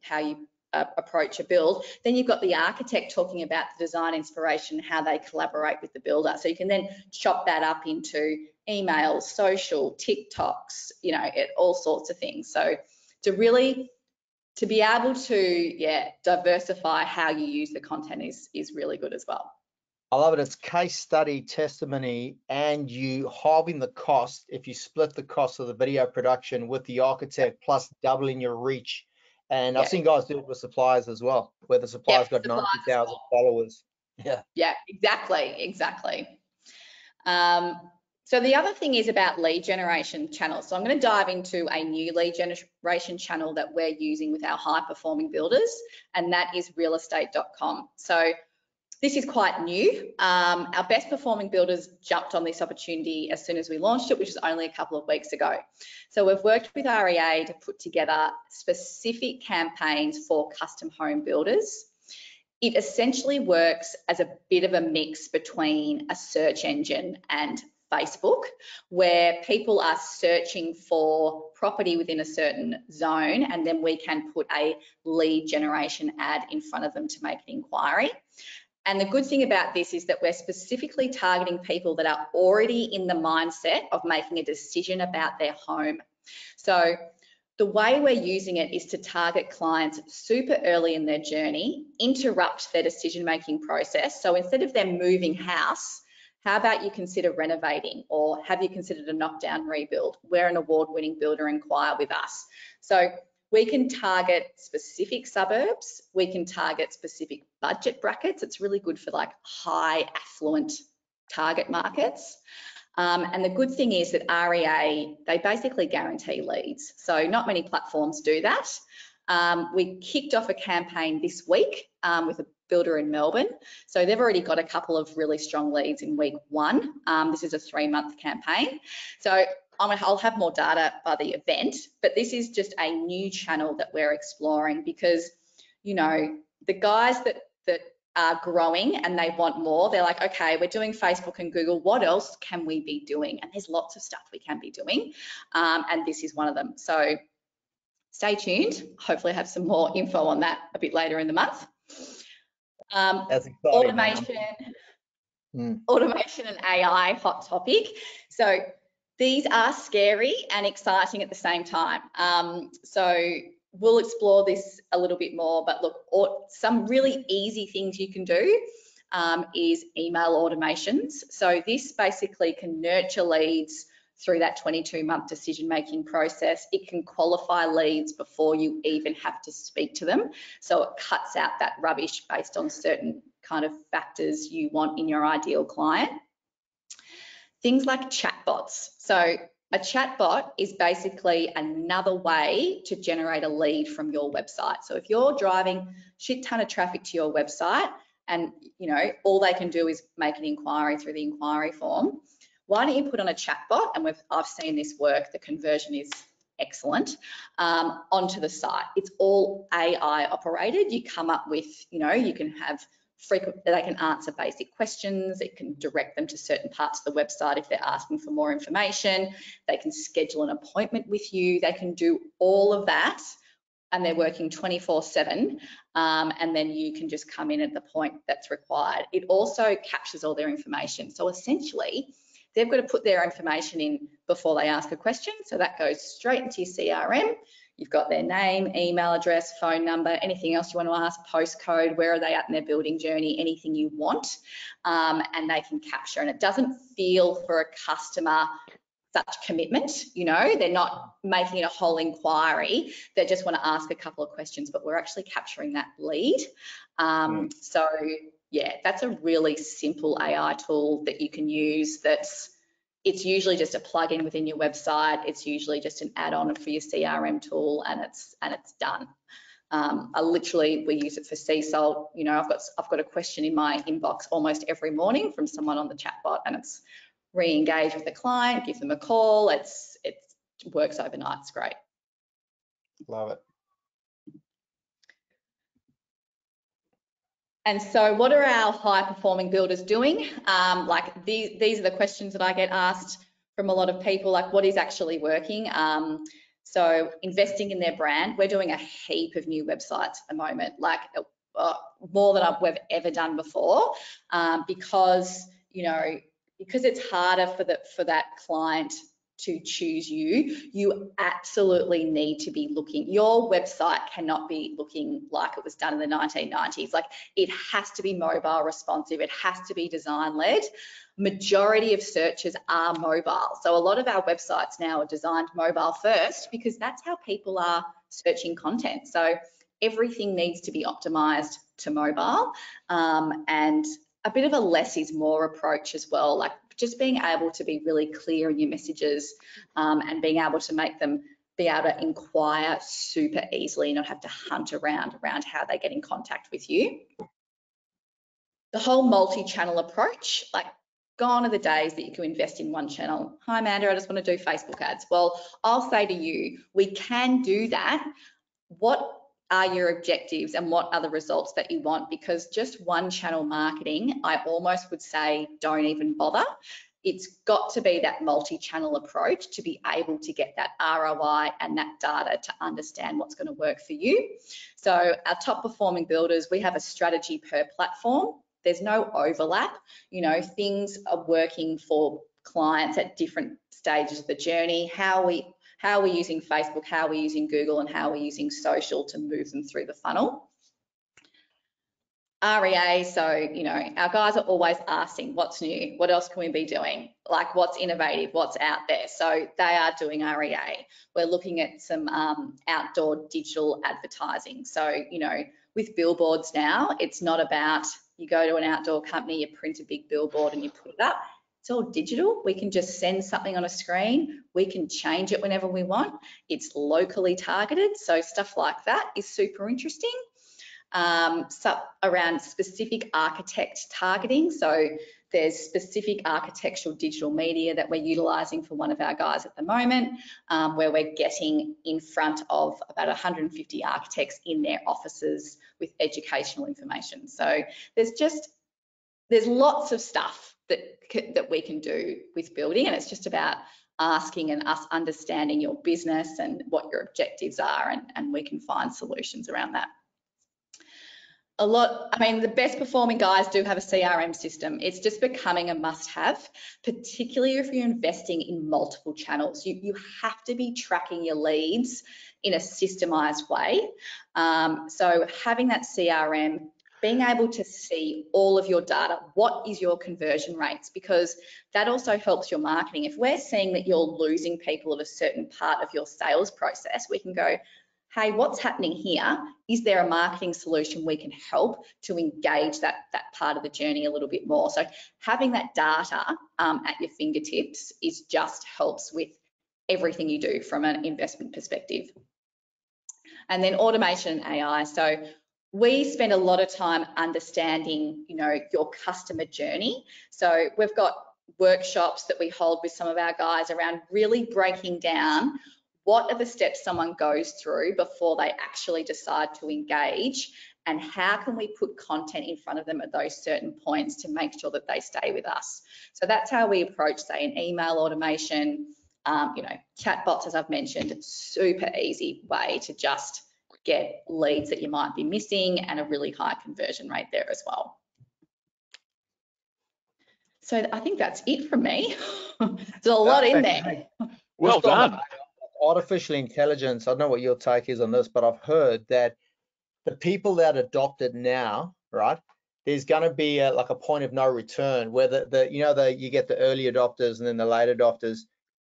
approach a build. Then you've got the architect talking about the design inspiration, how they collaborate with the builder. So you can then chop that up into emails, social, TikToks, you know, all sorts of things. So to be able to diversify how you use the content is really good as well.
I love it. It's case study, testimony, and you halving the cost if you split the cost of the video production with the architect, plus doubling your reach. And I've seen guys do it with suppliers as well, where the supplier's got 90,000 followers.
Yeah, exactly. So the other thing is about lead generation channels. So I'm going to dive into a new lead generation channel that we're using with our high performing builders, and that is realestate.com. So this is quite new. Our best performing builders jumped on this opportunity as soon as we launched it, which is only a couple of weeks ago. So we've worked with REA to put together specific campaigns for custom home builders. It essentially works as a bit of a mix between a search engine and Facebook, where people are searching for property within a certain zone, and then we can put a lead generation ad in front of them to make an inquiry. And the good thing about this is that we're specifically targeting people that are already in the mindset of making a decision about their home. So the way we're using it is to target clients super early in their journey, interrupt their decision-making process. So instead of them moving house, how about you consider renovating, or have you considered a knockdown rebuild? We're an award-winning builder, inquire with us. So we can target specific suburbs, we can target specific budget brackets. It's really good for like high affluent target markets. And the good thing is that REA, they basically guarantee leads. So not many platforms do that. We kicked off a campaign this week with a builder in Melbourne. So they've already got a couple of really strong leads in week 1. This is a 3-month campaign. So I'll have more data by the event, but this is just a new channel that we're exploring because, you know, the guys that are growing and they want more, they're like, okay, we're doing Facebook and Google, what else can we be doing? And there's lots of stuff we can be doing, and this is one of them. So stay tuned. Hopefully I have some more info on that a bit later in the month.
That's exciting.
Automation and AI, hot topic. So these are scary and exciting at the same time. So we'll explore this a little bit more, but look, some really easy things you can do is email automations. So this basically can nurture leads through that 22-month decision-making process. It can qualify leads before you even have to speak to them. So it cuts out that rubbish based on certain kind of factors you want in your ideal client. Things like chatbots. So a chatbot is basically another way to generate a lead from your website. So if you're driving shit ton of traffic to your website and, you know, all they can do is make an inquiry through the inquiry form, why don't you put on a chatbot? And I've seen this work, the conversion is excellent, onto the site. It's all AI operated. You come up with, you know, you can have they can answer basic questions. It can direct them to certain parts of the website if they're asking for more information. They can schedule an appointment with you. They can do all of that, and they're working 24/7, and then you can just come in at the point that's required. It also captures all their information. So essentially, they've got to put their information in before they ask a question. So that goes straight into your CRM. You've got their name, email address, phone number, anything else you want to ask, postcode, where are they at in their building journey, anything you want, and they can capture. And it doesn't feel for a customer such commitment, you know, they're not making a whole inquiry, they just want to ask a couple of questions, but we're actually capturing that lead. So yeah, that's a really simple AI tool that you can use. It's usually just a plugin within your website. It's usually just an add-on for your CRM tool, and it's done. We use it for sea salt. You know, I've got a question in my inbox almost every morning from someone on the chatbot, and it's re-engage with the client, give them a call. It works overnight. It's great.
Love it.
And so what are our high performing builders doing? Like these are the questions that I get asked from a lot of people, like what is actually working? So investing in their brand. We're doing a heap of new websites at the moment, like more than we've ever done before, because, you know, because it's harder for that client to choose you absolutely need to be looking. Your website cannot be looking like it was done in the 1990s. Like, it has to be mobile responsive. It has to be design led. Majority of searches are mobile. So a lot of our websites now are designed mobile first because that's how people are searching content. So everything needs to be optimized to mobile, and a bit of a less is more approach as well. Like, just being able to be really clear in your messages, and being able to make them be able to inquire super easily and not have to hunt around how they get in contact with you. The whole multi-channel approach, like, gone are the days that you can invest in one channel. Hi, Amanda, I just want to do Facebook ads. Well, I'll say to you, we can do that. What are your objectives and what are the results that you want? Because just one channel marketing, I almost would say don't even bother. It's got to be that multi-channel approach to be able to get that ROI and that data to understand what's going to work for you. So our top performing builders, we have a strategy per platform. There's no overlap. You know, things are working for clients at different stages of the journey. How are we using Facebook, how are we using Google, and how are we using social to move them through the funnel. REA, so, you know, our guys are always asking what's new, what else can we be doing, like what's innovative, what's out there. So they are doing REA. We're looking at some outdoor digital advertising. So, you know, with billboards now, it's not about you go to an outdoor company, you print a big billboard and you put it up. It's all digital. We can just send something on a screen. We can change it whenever we want. It's locally targeted. So stuff like that is super interesting. So around specific architect targeting. So There's specific architectural digital media that we're utilising for one of our guys at the moment, where we're getting in front of about 150 architects in their offices with educational information. So there's lots of stuff that we can do with building, and it's just about asking and us understanding your business and what your objectives are, and we can find solutions around that. The best performing guys do have a CRM system. It's just becoming a must-have, particularly if you're investing in multiple channels. You have to be tracking your leads in a systemized way. So having that CRM, being able to see all of your data, what is your conversion rates, because that also helps your marketing. If we're seeing that you're losing people at a certain part of your sales process, we can go, hey, what's happening here? Is there a marketing solution we can help to engage that part of the journey a little bit more? So having that data at your fingertips just helps with everything you do from an investment perspective. And then automation and AI. So we spend a lot of time understanding, your customer journey. So we've got workshops that we hold with some of our guys around really breaking down what are the steps someone goes through before they actually decide to engage, and how can we put content in front of them at those certain points to make sure that they stay with us. So that's how we approach, say, an email automation, chatbots, as I've mentioned. Super easy way to just get leads that you might be missing, and a really high conversion rate there as well. So I think that's it from me. There's a lot in there.
Well done.
Artificial intelligence, I don't know what your take is on this, but I've heard that the people that adopt it now, right, there's going to be like a point of no return, where you get the early adopters and then the late adopters,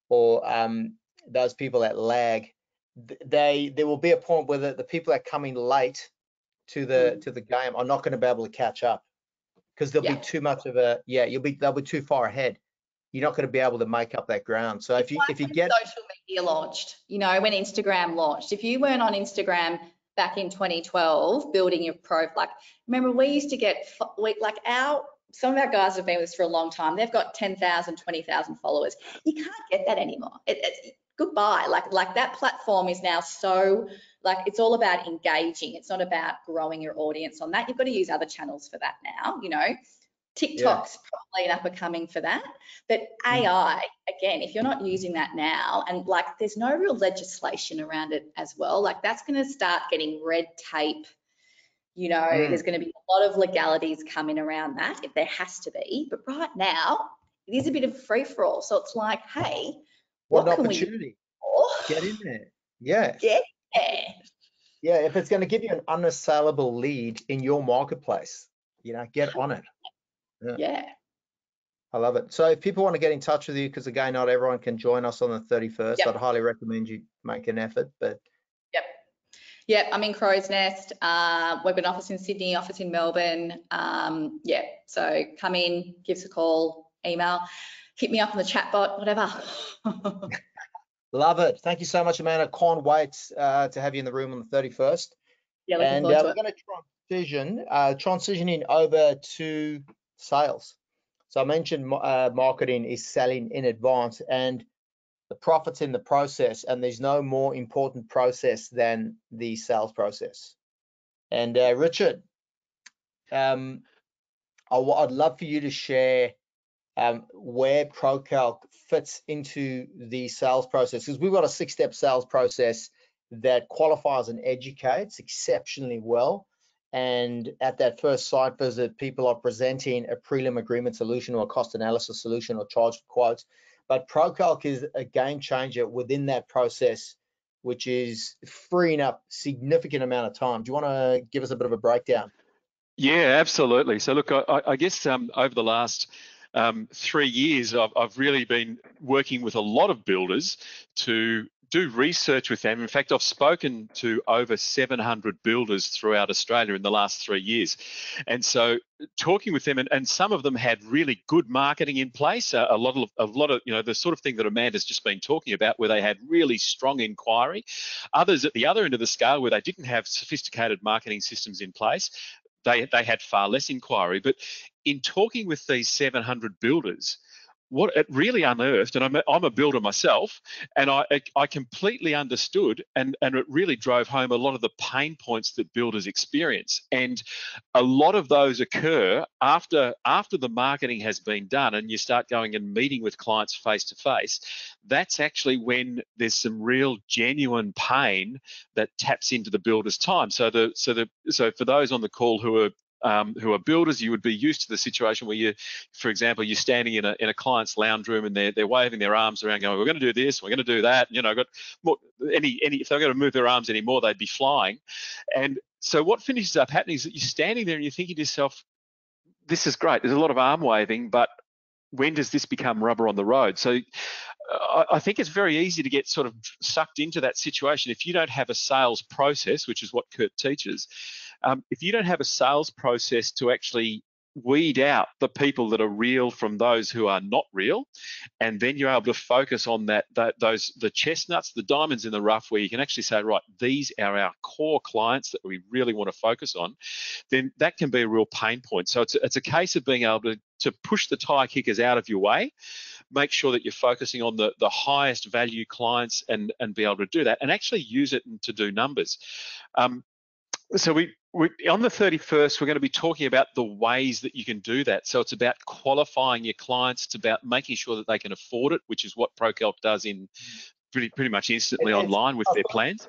or those people that lag. There will be a point where the people that come in late to the game are not going to be able to catch up, because there'll be too much of they'll be too far ahead. You're not going to be able to make up that ground. So if you get
social media launched, when Instagram launched, if you weren't on Instagram back in 2012 building your profile, remember we used to get some of our guys have been with us for a long time. They've got 10,000, 20,000 followers. You can't get that anymore. It's goodbye. Like that platform is now so, it's all about engaging. It's not about growing your audience on that. You've got to use other channels for that now, TikTok's probably an up and coming for that. But AI, again, if you're not using that now, and there's no real legislation around it as well, that's going to start getting red tape. There's going to be a lot of legalities coming around that, if there has to be. But right now, it is a bit of a free for all. So it's like, hey,
what an opportunity. Get in there. Yeah.
Get there.
Yeah, if it's going to give you an unassailable lead in your marketplace, get on it.
Yeah.
I love it. So if people want to get in touch with you, because again, not everyone can join us on the 31st, I'd highly recommend you make an effort. But
Yep, I'm in Crow's Nest. We've got an office in Sydney, office in Melbourne. So come in, give us a call, email, hit me up on the chat bot, whatever.
Love it. Thank you so much, Amanda. Can't wait to have you in the room on the 31st.
Yeah, looking forward to
we're going to transitioning over to sales. So I mentioned marketing is selling in advance, and the profit's in the process, and there's no more important process than the sales process. And Richard, I'd love for you to share where ProCalc fits into the sales process, because we've got a 6-step sales process that qualifies and educates exceptionally well. And at that first site visit, people are presenting a prelim agreement solution or a cost analysis solution or charged quotes. But ProCalc is a game changer within that process, which is freeing up significant amount of time. Do you want to give us a bit of a breakdown?
Yeah, absolutely. So look, I guess over the last 3 years, I've really been working with a lot of builders to do research with them. In fact, I've spoken to over 700 builders throughout Australia in the last 3 years. And so talking with them, and some of them had really good marketing in place, a lot of, the sort of thing that Amanda's just been talking about, where they had really strong inquiry. Others at the other end of the scale, where they didn't have sophisticated marketing systems in place, they had far less inquiry. But in talking with these 700 builders, what it really unearthed, and I'm a builder myself, and I completely understood, and it really drove home a lot of the pain points that builders experience. And a lot of those occur after the marketing has been done and you start going and meeting with clients face to face. That's actually when there's some real genuine pain that taps into the builder's time. So for those on the call who are builders, you would be used to the situation where for example, you're standing in a client's lounge room and they're waving their arms around, going, "We're going to do this, we're going to do that." Got more, if they're going to move their arms anymore, they'd be flying. And so what finishes up happening is that you're standing there and you're thinking to yourself, "This is great. There's a lot of arm waving, but when does this become rubber on the road?" So I think it's very easy to get sort of sucked into that situation if you don't have a sales process, which is what Kurt teaches. If you don't have a sales process to actually weed out the people that are real from those who are not real, and then you're able to focus on the chestnuts, the diamonds in the rough, where you can actually say, right, these are our core clients that we really want to focus on, then that can be a real pain point. So it's a case of being able to push the tire kickers out of your way, make sure that you're focusing on the highest value clients and be able to do that and actually use it to do numbers. So we on the 31st, we're going to be talking about the ways that you can do that. So it's about qualifying your clients. It's about making sure that they can afford it, which is what ProCalc does in pretty much instantly online with their plans.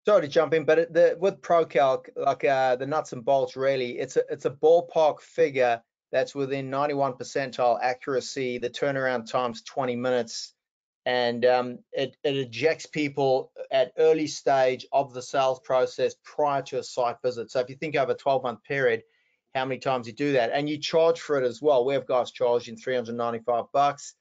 Sorry to jump in, but with ProCalc, like the nuts and bolts, really, it's a ballpark figure that's within 91 percentile accuracy. The turnaround time's 20 minutes. And it ejects people at early stage of the sales process prior to a site visit. So if you think over a 12-month period, how many times you do that, and you charge for it as well. We have guys charging $395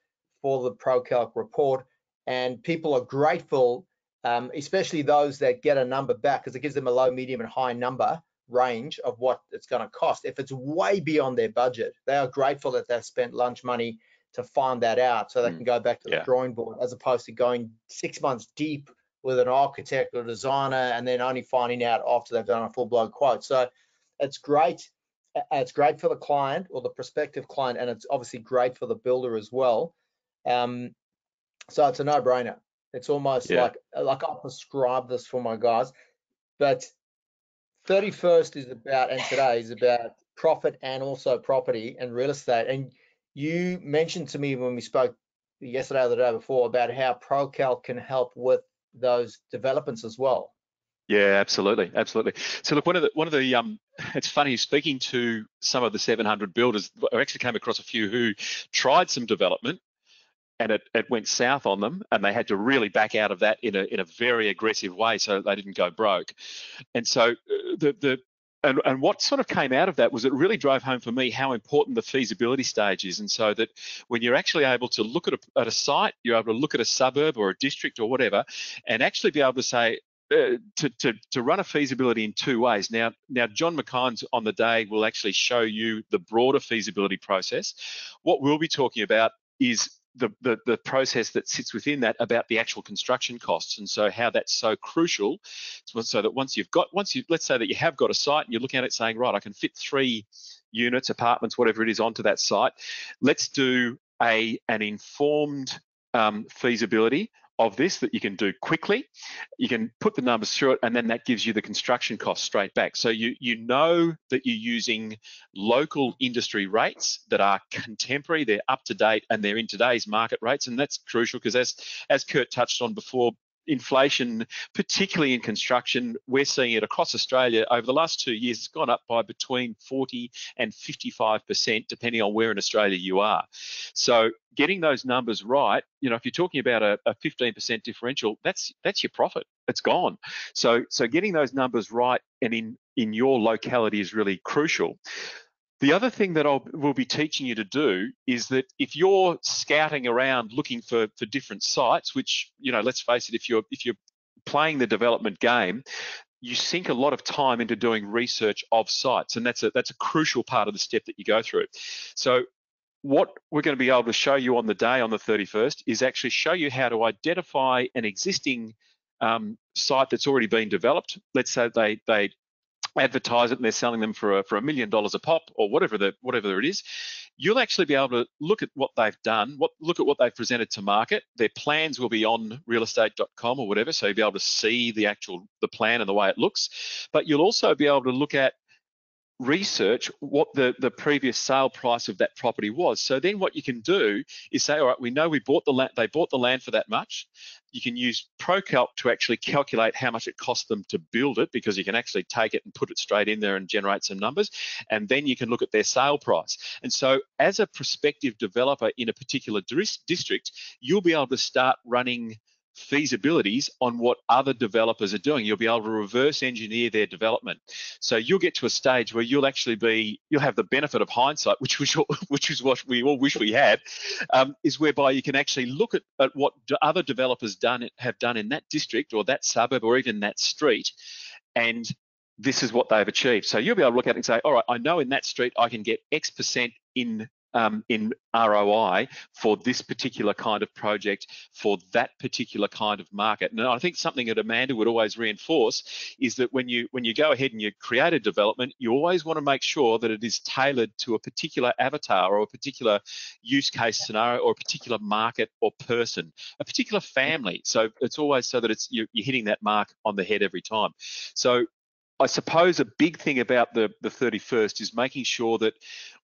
for the ProCalc report, and people are grateful, especially those that get a number back, because it gives them a low, medium, and high number range of what it's going to cost. If it's way beyond their budget, they are grateful that they've spent lunch money to find that out, so they can go back to the drawing board, as opposed to going 6 months deep with an architect or designer and then only finding out after they've done a full-blown quote. So it's great. It's great for the client or the prospective client, and it's obviously great for the builder as well. So it's a no-brainer. It's almost like I prescribe this for my guys. But 31st is about, and today is about profit and also property and real estate. And you mentioned to me when we spoke yesterday or the day before about how ProCalc can help with those developments as well.
Yeah, absolutely. So look, one of the it's funny, speaking to some of the 700 builders, I actually came across a few who tried some development and it went south on them, and they had to really back out of that in a very aggressive way so they didn't go broke. And so And what sort of came out of that was it really drove home for me how important the feasibility stage is. And so that when you're actually able to look at a site, you're able to look at a suburb or a district or whatever, and actually be able to say, to run a feasibility in two ways. Now John McKines on the day will actually show you the broader feasibility process. What we'll be talking about is the process that sits within that about the actual construction costs, and so how that's so crucial, so that once let's say that you have got a site and you're looking at it saying, right, I can fit 3 units, apartments, whatever it is, onto that site. Let's do an informed feasibility of this that you can do quickly. You can put the numbers through it, and then that gives you the construction costs straight back. So you know that you're using local industry rates that are contemporary, they're up to date, and they're in today's market rates. And that's crucial because as Kurt touched on before, inflation, particularly in construction, we're seeing it across Australia over the last 2 years. It's gone up by between 40 and 55%, depending on where in Australia you are. So getting those numbers right, if you're talking about a 15% differential, that's your profit. It's gone. So getting those numbers right and in your locality is really crucial. The other thing that we'll be teaching you to do is that if you're scouting around looking for different sites, which, let's face it, if you're playing the development game, you sink a lot of time into doing research of sites, and that's a crucial part of the step that you go through. So what we're going to be able to show you on the day, on the 31st, is actually show you how to identify an existing site that's already been developed. Let's say they advertise it and they're selling them for $1 million a pop or whatever it is, you'll actually be able to look at what they've done, look at what they've presented to market. Their plans will be on realestate.com or whatever, so you'll be able to see the plan and the way it looks. But you'll also be able to look at research what the previous sale price of that property was. So then what you can do is say, all right, we know they bought the land for that much. You can use ProCalc to actually calculate how much it cost them to build it, because you can actually take it and put it straight in there and generate some numbers, and then you can look at their sale price. And so as a prospective developer in a particular district, you'll be able to start running feasibilities on what other developers are doing. You'll be able to reverse engineer their development. So you'll get to a stage where you'll have the benefit of hindsight, which is what we all wish we had, is whereby you can actually look at what other developers have done in that district or that suburb or even that street, and this is what they've achieved. So you'll be able to look at it and say, all right, I know in that street I can get X% in ROI for this particular kind of project, for that particular kind of market. And I think something that Amanda would always reinforce is that when you go ahead and you create a development, you always want to make sure that it is tailored to a particular avatar or a particular use case scenario or a particular market or person, a particular family. So it's always so that you're hitting that mark on the head every time. So I suppose a big thing about the 31st is making sure that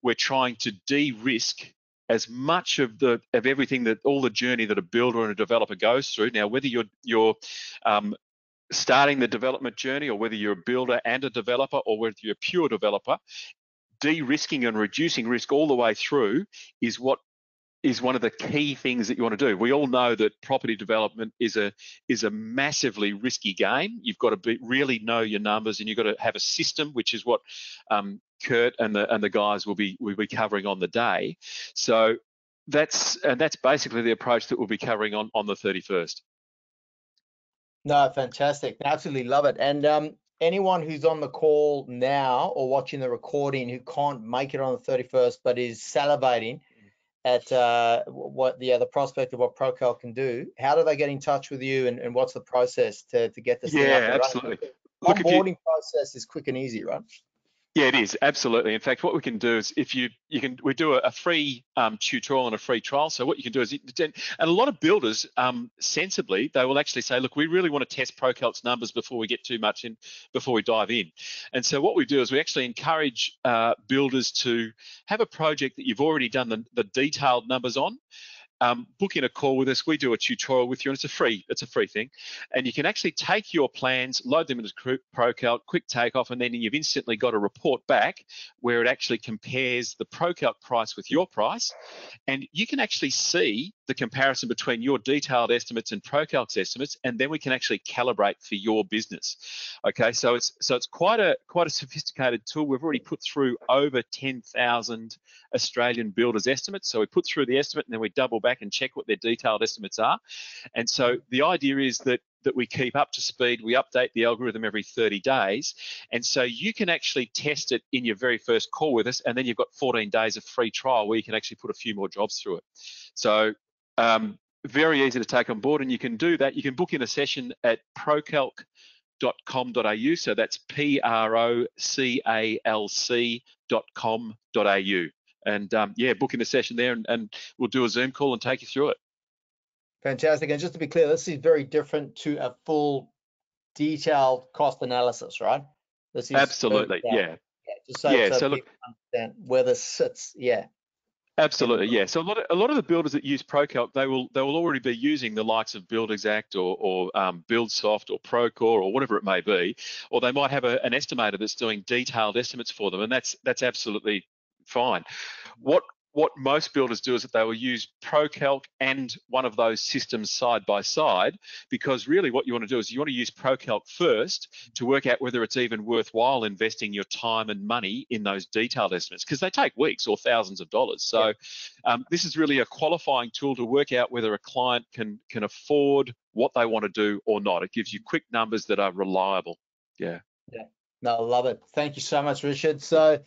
we're trying to de-risk as much of everything, that all the journey that a builder and a developer goes through. Now, whether you're starting the development journey, or whether you're a builder and a developer, or whether you're a pure developer, de-risking and reducing risk all the way through is one of the key things that you want to do. We all know that property development is a massively risky game. You've got to really know your numbers, and you've got to have a system, which is what Kurt and the guys will be covering on the day. So that's basically the approach that we'll be covering on the 31st.
No, fantastic. Absolutely love it. And anyone who's on the call now or watching the recording who can't make it on the 31st but is salivating at the prospect of what ProCalc can do, how do they get in touch with you, and what's the process to get this thing up and running?
Absolutely.
Onboarding process is quick and easy, right?
Yeah, it is, absolutely. In fact, what we can do is we do a free tutorial and a free trial. So what you can do is, and a lot of builders, sensibly, they will actually say, look, we really want to test ProCalc's numbers before we get too much in, before we dive in. And so what we do is we actually encourage builders to have a project that you've already done the detailed numbers on. Book in a call with us. We do a tutorial with you, and it's a free thing. And you can actually take your plans, load them into ProCalc, quick takeoff, and then you've instantly got a report back where it actually compares the ProCalc price with your price. And you can actually see the comparison between your detailed estimates and ProCalc's estimates, and then we can actually calibrate for your business. Okay, so it's quite a sophisticated tool. We've already put through over 10,000 Australian builders' estimates. So we put through the estimate, and then we double back and check what their detailed estimates are. And so the idea is that we keep up to speed. We update the algorithm every 30 days. And so you can actually test it in your very first call with us, and then you've got 14 days of free trial where you can actually put a few more jobs through it. So very easy to take on board, and you can do that. You can book in a session at procalc.com.au. So that's procalc.com.au. And book in a session there, and we'll do a Zoom call and take you through it.
Fantastic. And just to be clear, this is very different to a full detailed cost analysis, right? This is
absolutely, yeah.
Just so people understand where this sits. Yeah.
Absolutely, yeah. So a lot of the builders that use ProCalc, they will already be using the likes of BuildExact or BuildSoft or Procore or whatever it may be, or they might have an estimator that's doing detailed estimates for them, and that's absolutely fine. What most builders do is that they will use ProCalc and one of those systems side by side, because really what you want to do is you want to use ProCalc first to work out whether it's even worthwhile investing your time and money in those detailed estimates, because they take weeks or thousands of dollars. So this is really a qualifying tool to work out whether a client can afford what they want to do or not. It gives you quick numbers that are reliable. Yeah.
No, I love it. Thank you so much, Richard. So,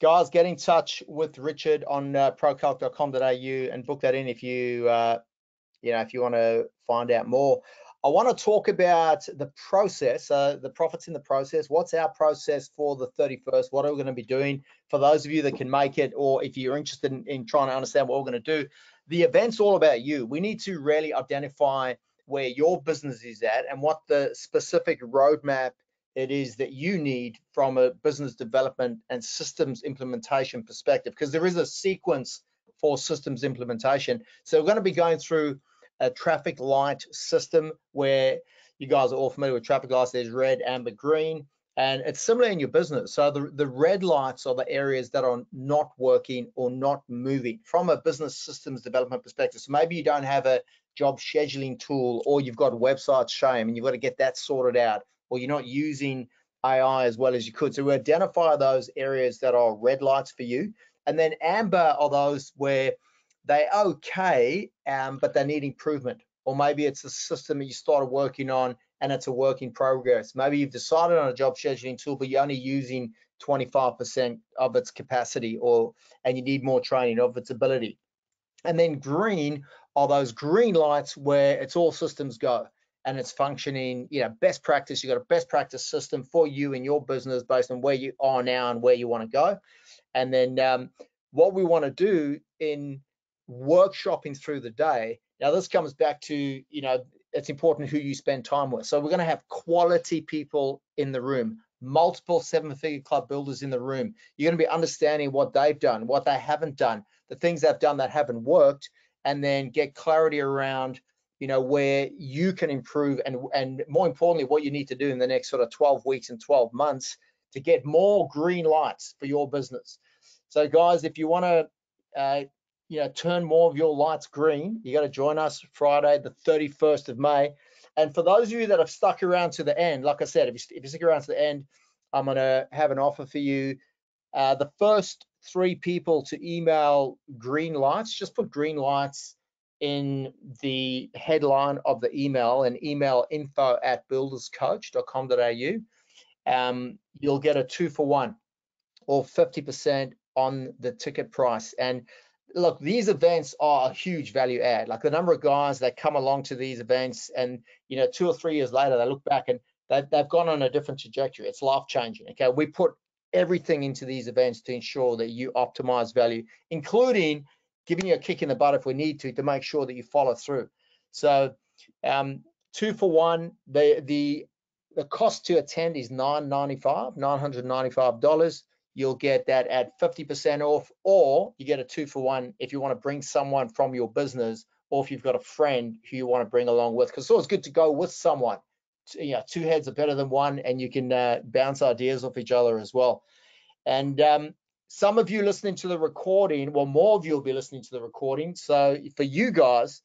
guys, get in touch with Richard on procalc.com.au and book that in if you, if you want to find out more. I want to talk about the process, the profits in the process. What's our process for the 31st? What are we going to be doing? For those of you that can make it, or if you're interested in trying to understand what we're going to do, the event's all about you. We need to really identify where your business is at and what the specific roadmap it is that you need from a business development and systems implementation perspective, because there is a sequence for systems implementation. So we're going to be going through a traffic light system where you guys are all familiar with traffic lights. There's red, amber, green, and it's similar in your business. So the red lights are the areas that are not working or not moving from a business systems development perspective. So maybe you don't have a job scheduling tool, or you've got website shame and you've got to get that sorted out, or you're not using AI as well as you could. So we identify those areas that are red lights for you. And then amber are those where they're okay, but they need improvement. Or maybe it's a system that you started working on and it's a work in progress. Maybe you've decided on a job scheduling tool, but you're only using 25% of its capacity, and you need more training of its ability. And then green are those green lights where it's all systems go and it's functioning, best practice. You've got a best practice system for you and your business based on where you are now and where you want to go. And then what we want to do in workshopping through the day. Now, this comes back to, it's important who you spend time with. So we're going to have quality people in the room, multiple seven-figure club builders in the room. You're going to be understanding what they've done, what they haven't done, the things they've done that haven't worked, and then get clarity around, where you can improve, and more importantly, what you need to do in the next sort of 12 weeks and 12 months to get more green lights for your business. So guys, if you want to, turn more of your lights green, you got to join us Friday, the 31st of May. And for those of you that have stuck around to the end, like I said, if you stick around to the end, I'm going to have an offer for you. The first 3 people to email green lights, just put green lights in the headline of the email and email info@builderscoach.com.au. You'll get a 2-for-1 or 50% on the ticket price. And look, these events are a huge value add. Like the number of guys that come along to these events and 2 or 3 years later, they look back and they've gone on a different trajectory. It's life changing. Okay, we put everything into these events to ensure that you optimize value, including giving you a kick in the butt if we need to make sure that you follow through. So 2-for-1, the cost to attend is $995. You'll get that at 50% off, or you get a 2-for-1 if you want to bring someone from your business, or if you've got a friend who you want to bring along with, because it's always good to go with someone. 2 heads are better than one, and you can bounce ideas off each other as well. And some of you listening to the recording, well, more of you will be listening to the recording. So for you guys,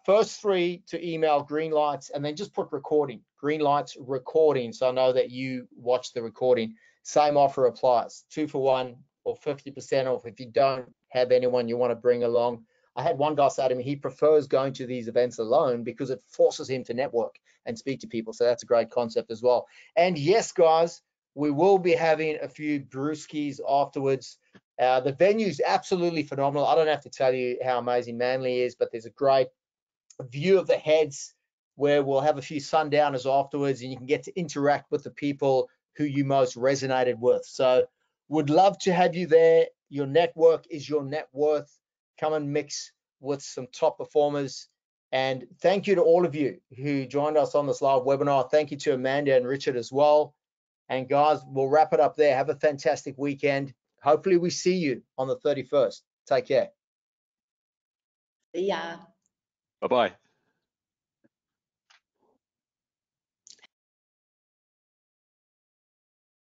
first 3 to email green lights, and then just put recording, green lights recording, so I know that you watch the recording. Same offer applies, 2-for-1 or 50% off if you don't have anyone you want to bring along. I had one guy say to me, he prefers going to these events alone because it forces him to network and speak to people. So that's a great concept as well. And yes, guys, we will be having a few brewskis afterwards. The venue's absolutely phenomenal. I don't have to tell you how amazing Manly is, but there's a great view of the heads where we'll have a few sundowners afterwards, and you can get to interact with the people who you most resonated with. So would love to have you there. Your network is your net worth. Come and mix with some top performers. And thank you to all of you who joined us on this live webinar. Thank you to Amanda and Richard as well. And guys, we'll wrap it up there. Have a fantastic weekend. Hopefully we see you on the 31st. Take care.
Yeah.
Bye-bye.